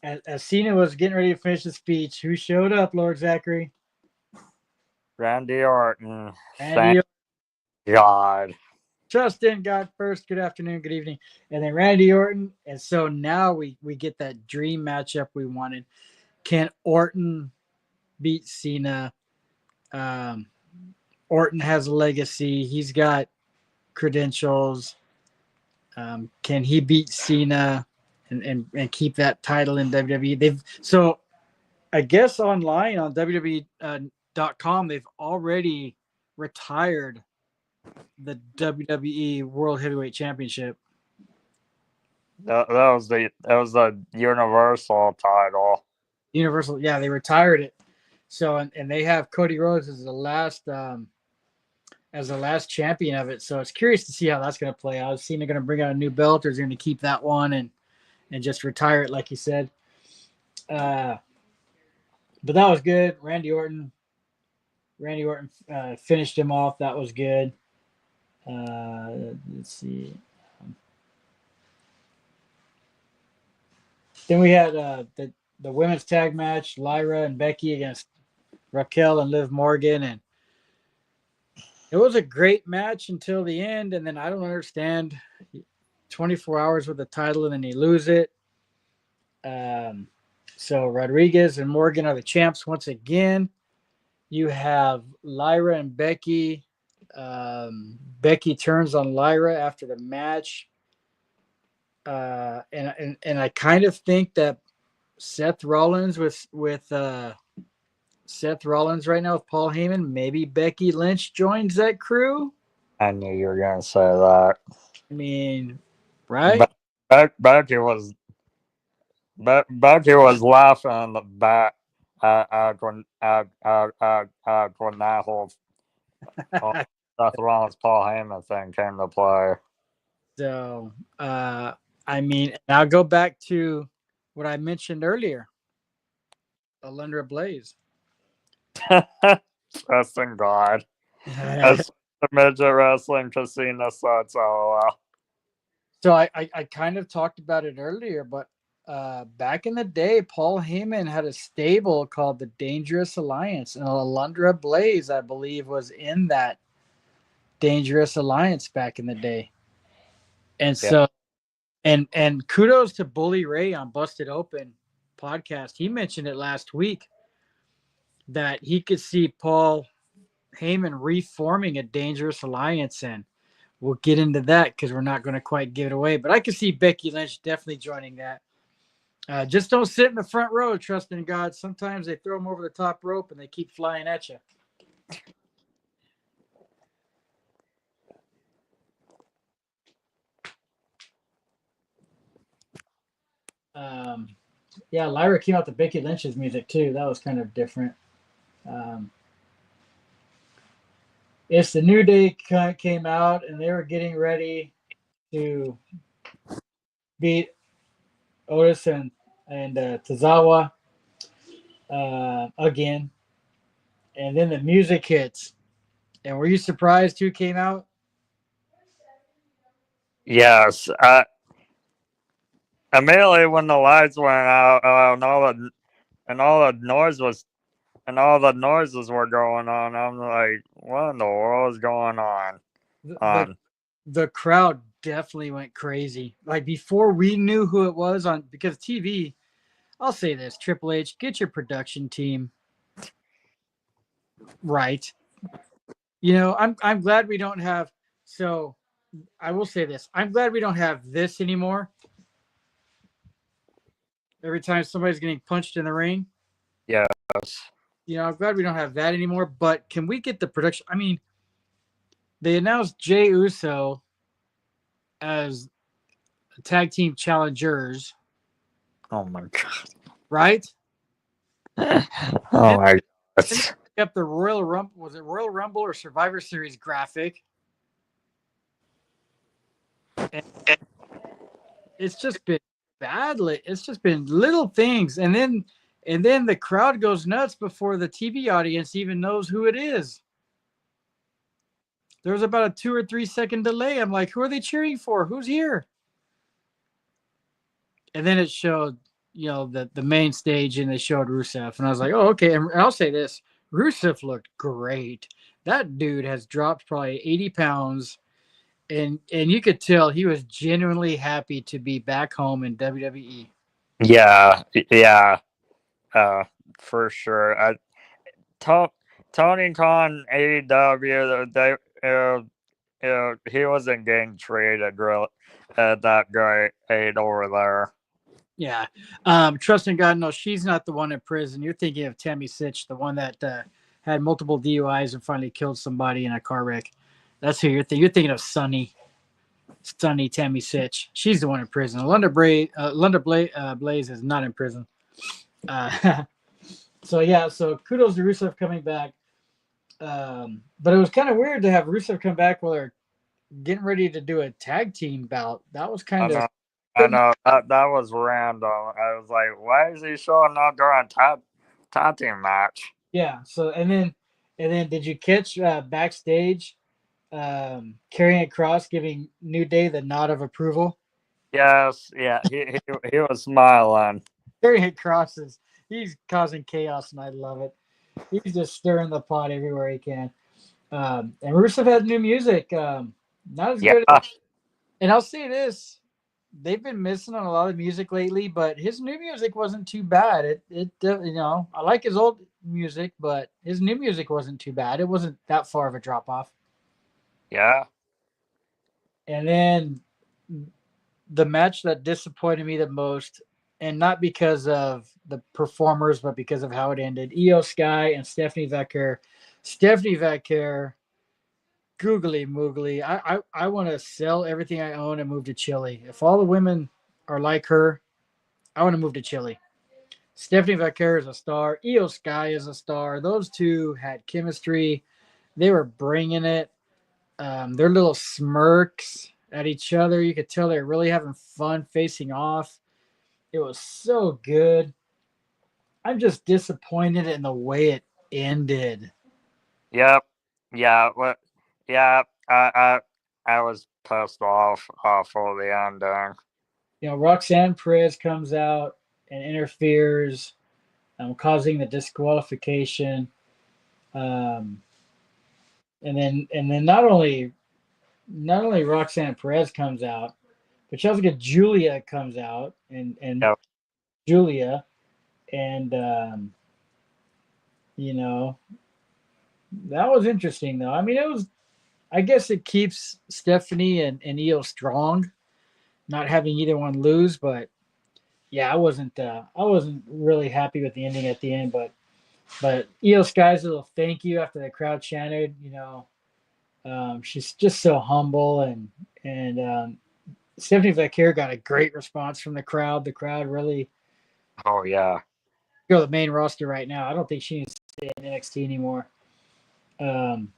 [SPEAKER 1] as Cena was getting ready to finish the speech, who showed up, Lord Zachary?
[SPEAKER 2] Randy Orton. Thank God.
[SPEAKER 1] Justin got first. Good afternoon, good evening. And then Randy Orton. And so now we get that dream matchup we wanted. Can Orton beat Cena? Um, Orton has a legacy. He's got credentials. Can he beat Cena and keep that title in WWE? So I guess online on WWE.com they've already retired the WWE World Heavyweight Championship.
[SPEAKER 2] That was the Universal title.
[SPEAKER 1] Universal, yeah, they retired it. So and they have Cody Rhodes as the last champion of it. So it's curious to see how that's going to play out. Is Cena going to bring out a new belt, or is he going to keep that one and just retire it like you said? But that was good. Randy Orton finished him off. That was good. Let's see. Then we had the women's tag match, Lyra and Becky against Raquel and Liv Morgan, and it was a great match until the end. And then I don't understand 24 hours with the title and then you lose it. So Rodriguez and Morgan are the champs once again. You have Lyra and Becky. Becky turns on Lyra after the match. And I kind of think that Seth Rollins with Seth Rollins right now with Paul Heyman, maybe Becky Lynch joins that crew.
[SPEAKER 2] I knew you were gonna say that.
[SPEAKER 1] I mean, right?
[SPEAKER 2] Becky was laughing in the back when that whole Seth Rollins Paul Heyman thing came to play.
[SPEAKER 1] So, I mean, I'll go back to what I mentioned earlier. Alundra Blaze.
[SPEAKER 2] Trusting God. That's the midget wrestling casino sucks. LOL.
[SPEAKER 1] So I kind of talked about it earlier, but back in the day, Paul Heyman had a stable called the Dangerous Alliance, and Alundra Blaze, I believe, was in that Dangerous Alliance back in the day. And so, and kudos to Bully Ray on Busted Open podcast. He mentioned it last week that he could see Paul Heyman reforming a Dangerous Alliance, and we'll get into that because we're not going to quite give it away. But I could see Becky Lynch definitely joining that. Just don't sit in the front row, trust in God. Sometimes they throw them over the top rope and they keep flying at you. Yeah, Lyra came out to Becky Lynch's music too. That was kind of different. It's the New Day came out and they were getting ready to beat Otis and Tozawa again. And then the music hits. And were you surprised who came out?
[SPEAKER 2] Yes. Immediately when the lights went out and all the noises were going on, I'm like, what in the world is going on?
[SPEAKER 1] The crowd definitely went crazy. Like before we knew who it was on, because TV, I'll say this, Triple H, get your production team right. You know, I'm glad we don't have, so I will say this. I'm glad we don't have this anymore. Every time somebody's getting punched in the ring.
[SPEAKER 2] Yes.
[SPEAKER 1] You know, I'm glad we don't have that anymore, but can we get the production? I mean, they announced Jey Uso as tag team challengers.
[SPEAKER 2] Oh my God.
[SPEAKER 1] Right?
[SPEAKER 2] Oh my God.
[SPEAKER 1] Kept the Royal Rumble, was it Royal Rumble or Survivor Series graphic? And it's just been badly. It's just been little things, and then the crowd goes nuts before the TV audience even knows who it is. There was about a 2 or 3 second delay. I'm like, who are they cheering for? Who's here? And then it showed, you know, the main stage, and they showed Rusev, and I was like, oh, okay. And I'll say this: Rusev looked great. That dude has dropped probably 80 pounds, and you could tell he was genuinely happy to be back home in WWE.
[SPEAKER 2] Yeah, yeah, uh, for sure. To- Tony Khan, AEW, he wasn't getting treated real that great over there.
[SPEAKER 1] Yeah. Trust in God, no, she's not the one in prison. You're thinking of Tammy Sitch, the one that had multiple DUIs and finally killed somebody in a car wreck. That's who you're thinking. You're thinking of Sunny Tammy Sitch. She's the one in prison. Blaze is not in prison. Uh, so yeah, so kudos to Rusev coming back. But it was kind of weird to have Rusev come back while they're getting ready to do a tag team bout. That was
[SPEAKER 2] I
[SPEAKER 1] kind of
[SPEAKER 2] know, I know that was random. I was like, why is he showing up during tag team match?
[SPEAKER 1] yeah. So and then did you catch backstage Karrion Cross giving New Day the nod of approval?
[SPEAKER 2] Yes, yeah, he was smiling.
[SPEAKER 1] Karrion Cross he's causing chaos and I love it. He's just stirring the pot everywhere he can. And Rusev has new music. Not as
[SPEAKER 2] Yeah,
[SPEAKER 1] good as, and I'll say this. They've been missing on a lot of music lately, but his new music wasn't too bad. I like his old music, but his new music wasn't too bad. It wasn't that far of a drop off.
[SPEAKER 2] yeah.
[SPEAKER 1] And then the match that disappointed me the most, and not because of the performers, but because of how it ended. Io Sky and Stephanie Vecker. Stephanie Vecker, googly moogly. I want to sell everything I own and move to Chile. If all the women are like her, I want to move to Chile. Stephanie Vecker is a star. Io Sky is a star. Those two had chemistry. They were bringing it. Their little smirks at each other. You could tell they're really having fun facing off. It was so good. I'm just disappointed in the way it ended.
[SPEAKER 2] Yep. Yeah. What? Yeah. I was pissed off for the ending.
[SPEAKER 1] Roxanne Perez comes out and interferes, causing the disqualification. Um, and then not only Roxanne Perez comes out, but you also get Julia comes out and
[SPEAKER 2] Yep.
[SPEAKER 1] Julia and you know that was interesting though. I mean, it was. I guess it keeps Stephanie and Io strong, not having either one lose. But yeah, I wasn't really happy with the ending at the end. But Io Sky's little thank you after the crowd chanted. She's just so humble and Stephanie Vaquer got a great response from the crowd. The crowd really
[SPEAKER 2] Oh yeah.
[SPEAKER 1] go to the main roster right now. I don't think she needs to stay in NXT anymore. Um,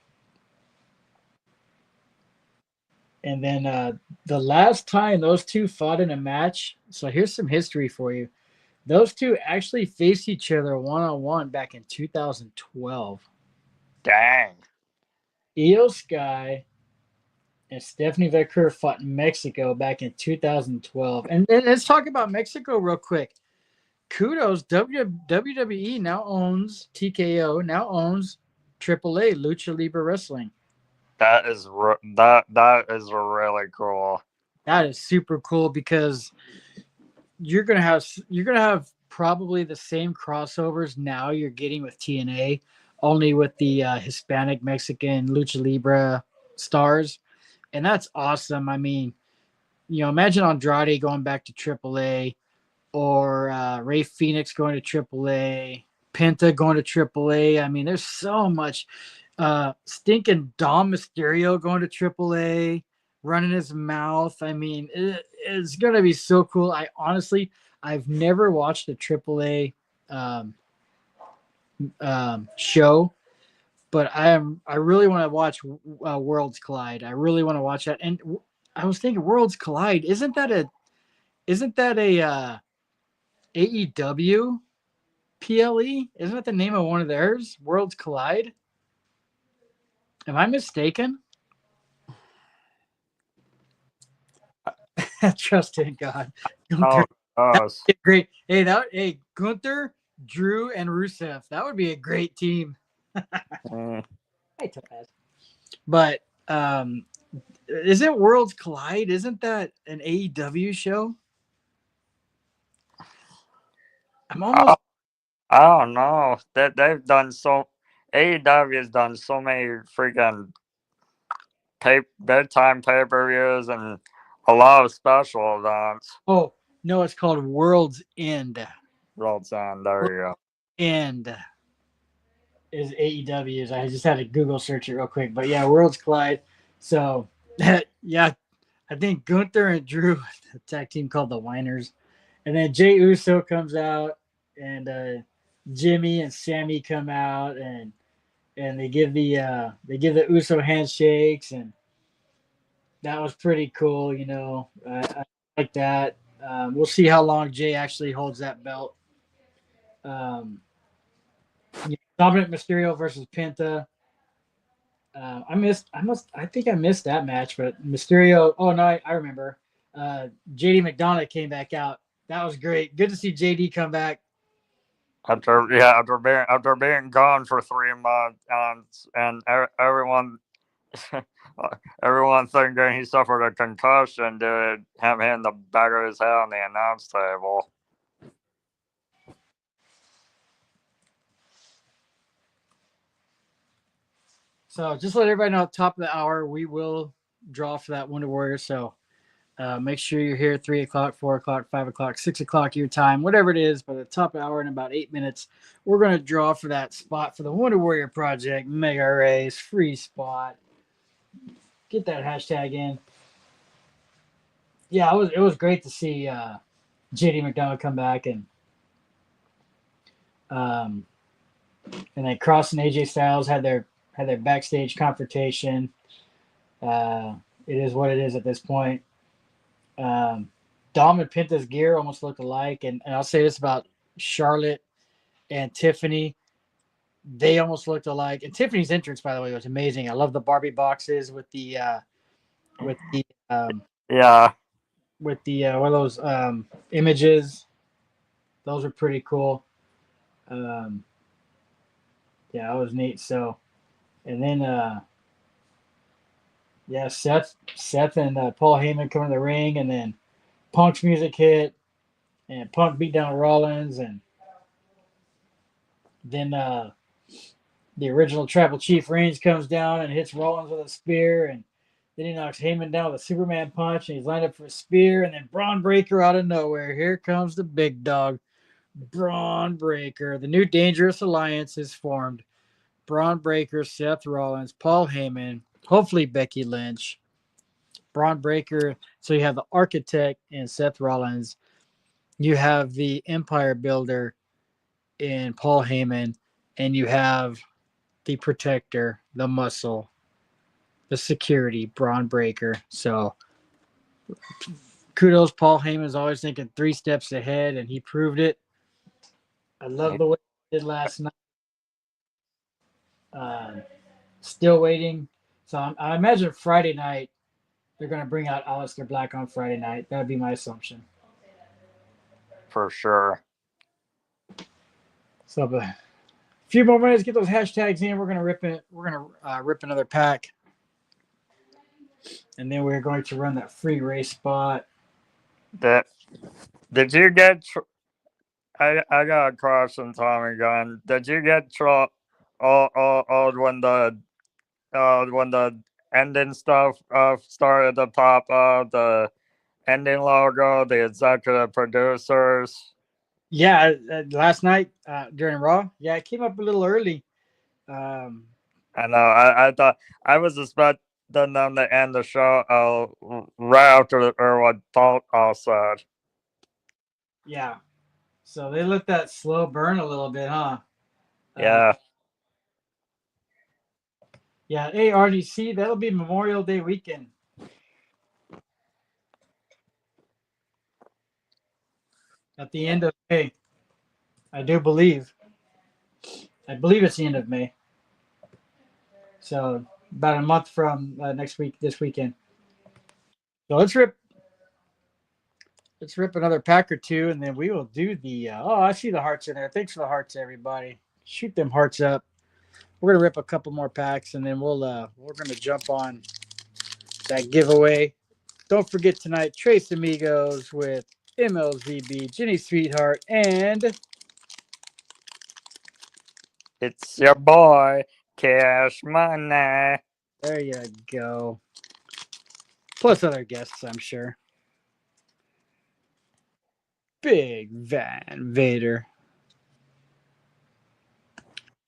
[SPEAKER 1] and then the last time those two fought in a match, so here's some history for you. Those two actually faced each other one on one back in 2012.
[SPEAKER 2] Dang.
[SPEAKER 1] Io Sky and Stephanie Vaquer fought in Mexico back in 2012. And let's talk about Mexico real quick. Kudos, WWE now owns TKO, now owns AAA Lucha Libre Wrestling.
[SPEAKER 2] That is really cool.
[SPEAKER 1] That is super cool because you're gonna have probably the same crossovers now you're getting with TNA, only with the Hispanic Mexican Lucha Libre stars, and that's awesome. I mean, imagine Andrade going back to AAA, or Ray Phoenix going to AAA, Penta going to AAA. I mean, there's so much. Stinking Dom Mysterio going to AAA, running his mouth. I mean, it's gonna be so cool. I've never watched a AAA um, show, but I really want to watch Worlds Collide. I really want to watch that. And I was thinking, Worlds Collide, isn't that a AEW PLE? Isn't that the name of one of theirs? Worlds Collide? Am I mistaken? Trust in God.
[SPEAKER 2] Oh,
[SPEAKER 1] Gunther. That
[SPEAKER 2] us.
[SPEAKER 1] would be great. Hey, Gunther, Drew, and Rusev. That would be a great team.
[SPEAKER 2] Mm,
[SPEAKER 1] I took that. But Isn't Worlds Collide? Isn't that an AEW show? I'm
[SPEAKER 2] I,
[SPEAKER 1] almost.
[SPEAKER 2] I don't know. That they've done so. AEW has done so many freaking bedtime pay per views and a lot of special events.
[SPEAKER 1] Oh no, it's called Worlds End.
[SPEAKER 2] Rolled on. There you go.
[SPEAKER 1] End is AEW's. I just had to Google search it real quick, but yeah, Worlds Collide. So yeah, I think Gunther and Drew, a tag team called the Whiners, and then Jay Uso comes out, and Jimmy and Sammy come out, and they give the Uso handshakes, and that was pretty cool. I like that. We'll see how long Jay actually holds that belt. Um, Dominic Mysterio versus Penta. I think I missed that match, but Mysterio. Oh no, I remember. JD McDonough came back out. That was great. Good to see JD come back.
[SPEAKER 2] After being gone for 3 months, and everyone everyone thinking he suffered a concussion due to him hitting the back of his head on the announce table.
[SPEAKER 1] So just let everybody know, top of the hour, we will draw for that Wonder Warrior. So make sure you're here 3 o'clock, 4 o'clock, 5 o'clock, 6 o'clock your time, whatever it is. By the top of the hour in about 8 minutes, we're going to draw for that spot for the Wonder Warrior Project Mega Race free spot. Get that hashtag in. Yeah, it was great to see JD McDonough come back um, and then Cross and AJ Styles had their backstage confrontation. It is what it is at this point. Um, Dom and Penta's gear almost look alike, and I'll say this about Charlotte and Tiffany. They almost looked alike. And Tiffany's entrance, by the way, was amazing. I love the Barbie boxes with the um,
[SPEAKER 2] Yeah,
[SPEAKER 1] with the one of those images. Those are pretty cool. Um, yeah, that was neat. So, and then yeah, Seth and Paul Heyman come in the ring, and then Punk's music hit, and Punk beat down Rollins, and then the original Tribal Chief Reigns comes down and hits Rollins with a spear, and then he knocks Heyman down with a Superman punch, and he's lined up for a spear, and then Braun Breaker out of nowhere. Here comes the big dog, Braun Breaker. The new Dangerous Alliance is formed. Braun Breaker, Seth Rollins, Paul Heyman, hopefully Becky Lynch, Braun Breaker. So you have the Architect in Seth Rollins. You have the Empire Builder in Paul Heyman, and you have the Protector, the Muscle, the Security, Braun Breaker. So kudos, Paul Heyman's always thinking 3 steps ahead, and he proved it. I love the way he did last night. Um, Still waiting. So I imagine Friday night they're going to bring out Aleister Black on Friday night. That would be my assumption.
[SPEAKER 2] for sure.
[SPEAKER 1] So, but a few more minutes, get those hashtags in. We're going to rip it. We're going to rip another pack, and then we're going to run that free race spot.
[SPEAKER 2] That did you get? I got a question, Tommy Gun. Did you get when the ending stuff started to pop up? The ending logo, the executive producers.
[SPEAKER 1] Yeah, last night during Raw, yeah, it came up a little early. Um,
[SPEAKER 2] I know. I thought I was expecting them to end the show right after or what Paul said.
[SPEAKER 1] yeah, so they let that slow burn a little bit, huh? Uh,
[SPEAKER 2] Yeah,
[SPEAKER 1] yeah, hey RDC, that'll be Memorial Day weekend at the end of May. I do believe. I believe it's the end of May. So about a month from next week, this weekend. So let's rip another pack or two, and then we will do the. Oh, I see the hearts in there. Thanks for the hearts, everybody. Shoot them hearts up. We're gonna rip a couple more packs, and then we're gonna jump on that giveaway. Don't forget tonight, Trace Amigos with MLZB, Jenny Sweetheart, and
[SPEAKER 2] It's your boy, Cash Money.
[SPEAKER 1] there you go. Plus other guests, I'm sure. Big Van Vader.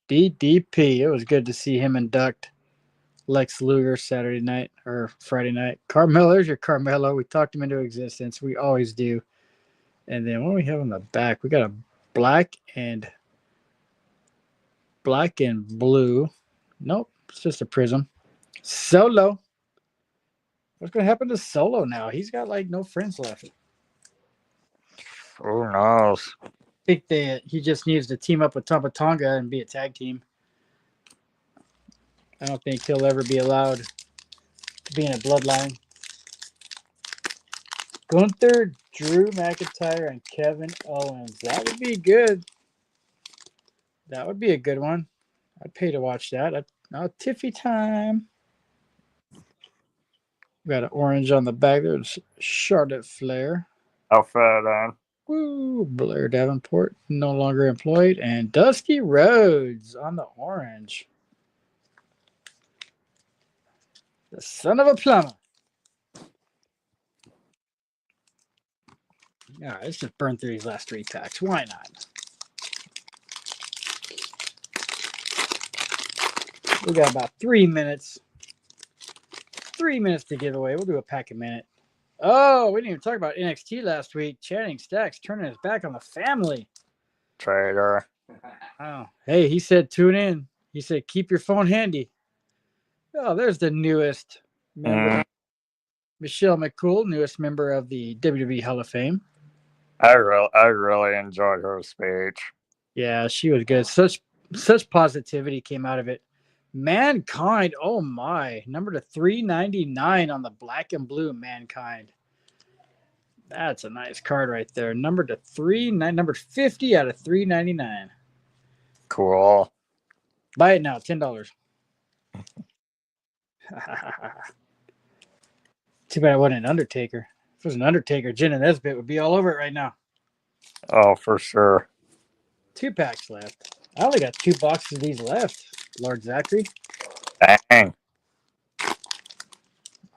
[SPEAKER 1] DDP. It was good to see him induct Lex Luger Saturday night or Friday night. Carmelo, there's your Carmelo. We talked him into existence. We always do. And then what do we have on the back? We got a black and blue. Nope, it's just a prism. Solo. What's going to happen to Solo now? He's got like no friends left.
[SPEAKER 2] Who knows?
[SPEAKER 1] I think that he just needs to team up with Tama Tonga and be a tag team. I don't think he'll ever be allowed to be in a bloodline. Gunther, Drew McIntyre, and Kevin Owens. That would be good. That would be a good one. I'd pay to watch that. Now, Tiffy time. We got an orange on the back. There's Charlotte Flair.
[SPEAKER 2] Outfit.
[SPEAKER 1] Woo, Blair Davenport, no longer employed. And Dusty Rhodes on the orange. The son of a plumber. All right, let's just burn through these last 3 packs. Why not? We got about 3 minutes. 3 minutes to give away. We'll do a pack a minute. Oh, we didn't even talk about NXT last week. Channing Stacks turning his back on the family.
[SPEAKER 2] Traitor.
[SPEAKER 1] Oh, hey, he said tune in. He said keep your phone handy. Oh, there's the newest member. Michelle McCool, newest member of the WWE Hall of Fame.
[SPEAKER 2] I really enjoyed her speech.
[SPEAKER 1] Yeah, she was good. Such positivity came out of it. Mankind, oh my, number to 399 on the black and blue Mankind. That's a nice card right there. Number 50 out of 399.
[SPEAKER 2] Cool.
[SPEAKER 1] Buy it now, $10. Too bad I wasn't an Undertaker. If it was an Undertaker, Jen and Nesbitt would be all over it right now.
[SPEAKER 2] Oh, for sure.
[SPEAKER 1] 2 packs left. I only got 2 boxes of these left, Lord Zachary.
[SPEAKER 2] Dang.
[SPEAKER 1] I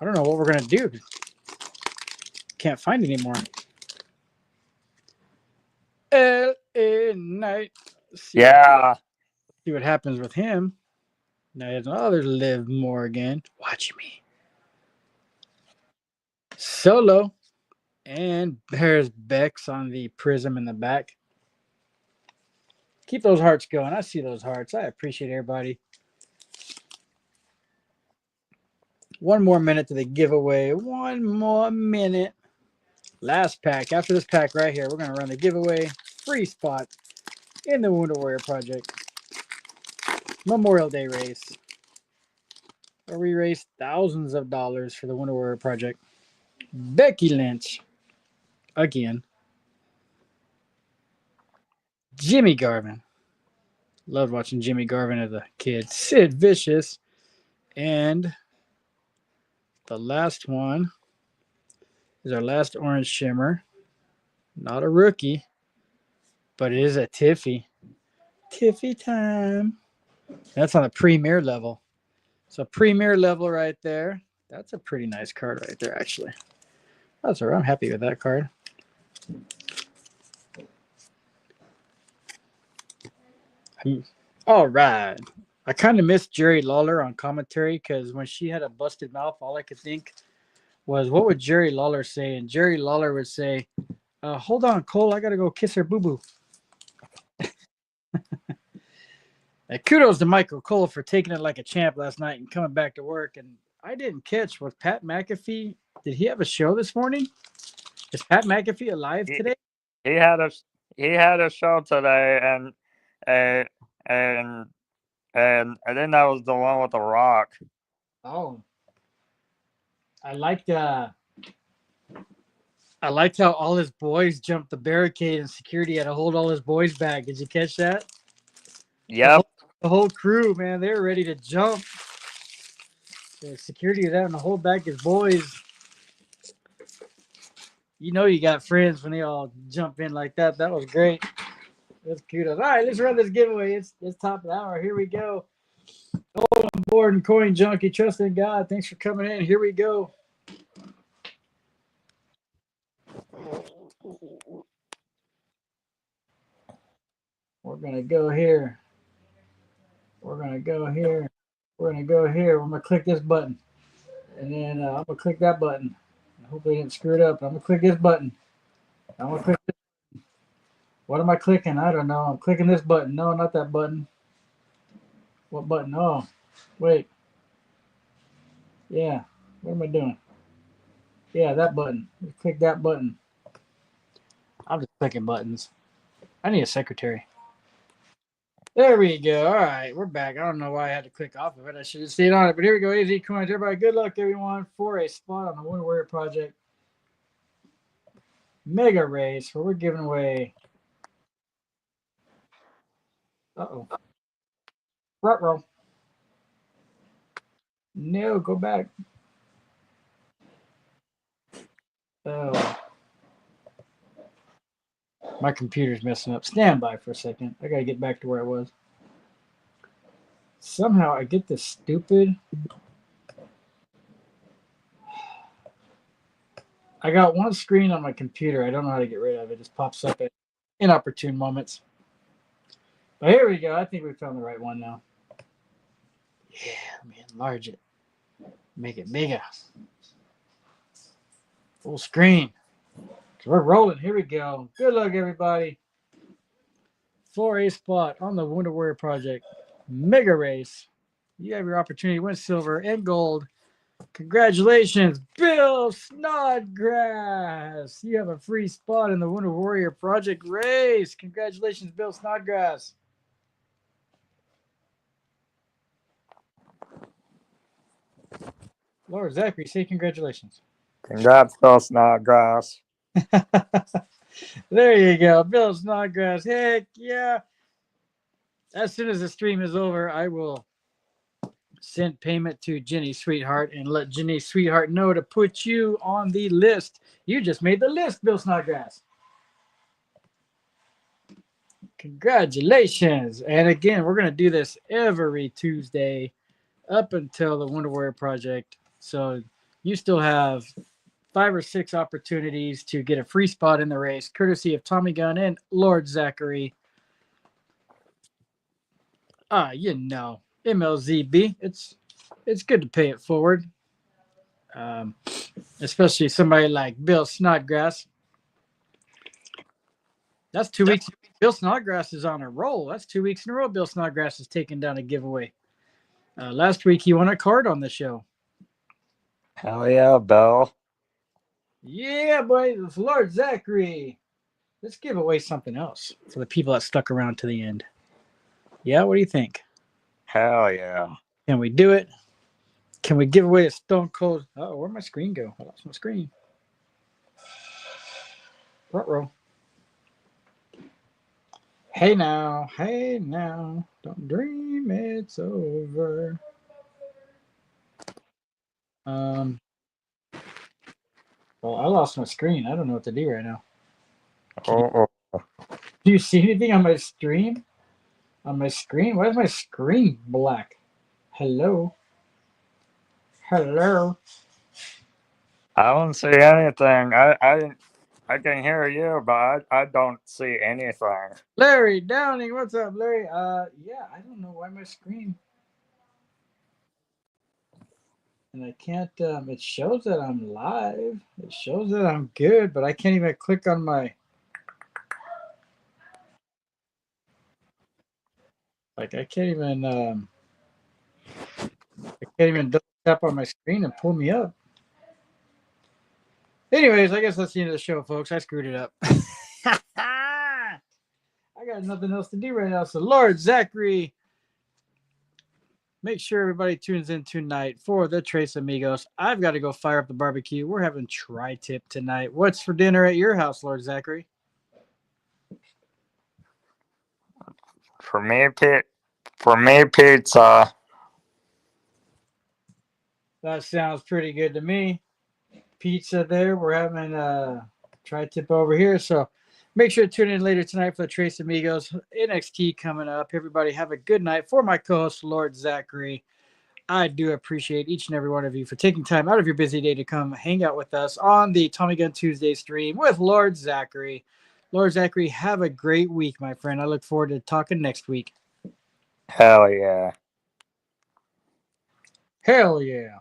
[SPEAKER 1] don't know what we're going to do. Can't find any more. L.A. Knight. See what happens with him. Now there's Liv Morgan. Watch me. Solo. And there's Bex on the prism in the back. Keep those hearts going. I see those hearts. I appreciate everybody. 1 more minute to the giveaway. 1 more minute. Last pack. After this pack right here, we're going to run the giveaway. Free spot in the Wounded Warrior Project. Memorial Day race. Where we raised thousands of dollars for the Wounded Warrior Project. Becky Lynch. Again. Jimmy Garvin. Loved watching Jimmy Garvin as a kid. Sid Vicious. And the last one is our last orange shimmer. Not a rookie, but it is a Tiffy. Tiffy time. That's on the premier level. So premier level right there. That's a pretty nice card right there, actually. That's all right. I'm happy with that card. All right. I kind of missed Jerry Lawler on commentary because when she had a busted mouth, all I could think was, what would Jerry Lawler say? And Jerry Lawler would say, hold on, Cole, I got to go kiss her boo-boo. Kudos to Michael Cole for taking it like a champ last night and coming back to work. And I didn't catch, was Pat McAfee, did he have a show this morning? Is Pat McAfee alive today?
[SPEAKER 2] He had a show today, and I think that was the one with The Rock.
[SPEAKER 1] Oh. I liked how all his boys jumped the barricade and security had to hold all his boys back. Did you catch that?
[SPEAKER 2] Yep.
[SPEAKER 1] The whole crew, man, they were ready to jump. The security is having to hold back his boys. You know you got friends when they all jump in like that. That was great. That's cute. All right, let's run this giveaway. It's top of the hour. Here we go. Hold on board and coin junkie. Trust in God. Thanks for coming in. Here we go. We're gonna go here. We're gonna go here. We're gonna go here. I'm gonna click this button, and then I'm gonna click that button. Hopefully, I didn't screw it up. I'm gonna click this button. I'm gonna click. What am I clicking? I don't know. I'm clicking this button. No, not that button. What button? Oh, wait. Yeah. What am I doing? Yeah, that button. Click that button. I'm just clicking buttons. I need a secretary. There we go. All right, we're back. I don't know why I had to click off of it. I should have stayed on it. But here we go. AZ coins. Everybody, good luck, everyone, for a spot on the Winter Warrior Project Mega Race where we're giving away. Uh-oh. Front row. No, go back. Oh. My computer's messing up. Stand by for a second. I gotta get back to where I was. Somehow I get this stupid. I got one screen on my computer. I don't know how to get rid of it. It just pops up at inopportune moments. But here we go. I think we found the right one now. Yeah, let me enlarge it. Make it bigger. Full screen. So we're rolling. Here we go. Good luck, everybody. For a spot on the Winter Warrior Project Mega Race. You have your opportunity to win silver and gold. Congratulations, Bill Snodgrass. You have a free spot in the Winter Warrior Project race. Congratulations, Bill Snodgrass. Lord Zachary, say congratulations.
[SPEAKER 2] Congrats, Bill Snodgrass.
[SPEAKER 1] There you go, Bill Snodgrass. Heck yeah. As soon as the stream is over, I will send payment to Jenny Sweetheart and let Jenny Sweetheart know to put you on the list. You just made the list, Bill Snodgrass. Congratulations. And again, we're going to do this every Tuesday up until the Wonder Warrior Project. So you still have 5 or 6 opportunities to get a free spot in the race, courtesy of TommyGun and Lord Zachary. You know, MLZB. It's good to pay it forward. Especially somebody like Bill Snodgrass. That's 2 weeks. Bill Snodgrass is on a roll. That's 2 weeks in a row. Bill Snodgrass has taken down a giveaway. Last week he won a card on the show.
[SPEAKER 2] Hell yeah, Bill.
[SPEAKER 1] Yeah, boy, it's Lord Zachary. Let's give away something else for the people that stuck around to the end. Yeah, what do you think?
[SPEAKER 2] Hell yeah.
[SPEAKER 1] Can we do it? Can we give away a Stone Cold? Oh, where'd my screen go? I lost my screen. Front row. Hey now, don't dream it's over. Well, I lost my screen. I don't know what to do right now.
[SPEAKER 2] Oh,
[SPEAKER 1] Do you see anything on my stream? On my screen? Why is my screen black? Hello? Hello?
[SPEAKER 2] I don't see anything. I can hear you, but I don't see anything.
[SPEAKER 1] Larry Downing, what's up, Larry? Yeah, I don't know why my screen. And I can't, it shows that I'm live. It shows that I'm good, but I can't even click on my. Like, I can't even double tap on my screen and pull me up. Anyways, I guess that's the end of the show, folks. I screwed it up. I got nothing else to do right now. So, Lord Zachary, make sure everybody tunes in tonight for the Tres Amigos. I've got to go fire up the barbecue. We're having tri-tip tonight. What's for dinner at your house, Lord Zachary?
[SPEAKER 2] For me, pizza.
[SPEAKER 1] That sounds pretty good to me. Pizza there. We're having tri-tip over here. So make sure to tune in later tonight for the Trace Amigos NXT coming up. Everybody have a good night. For my co-host, Lord Zachary, I do appreciate each and every one of you for taking time out of your busy day to come hang out with us on the Tommy Gun Tuesday stream with Lord Zachary. Lord Zachary, have a great week, my friend. I look forward to talking next week.
[SPEAKER 2] Hell yeah.
[SPEAKER 1] Hell yeah.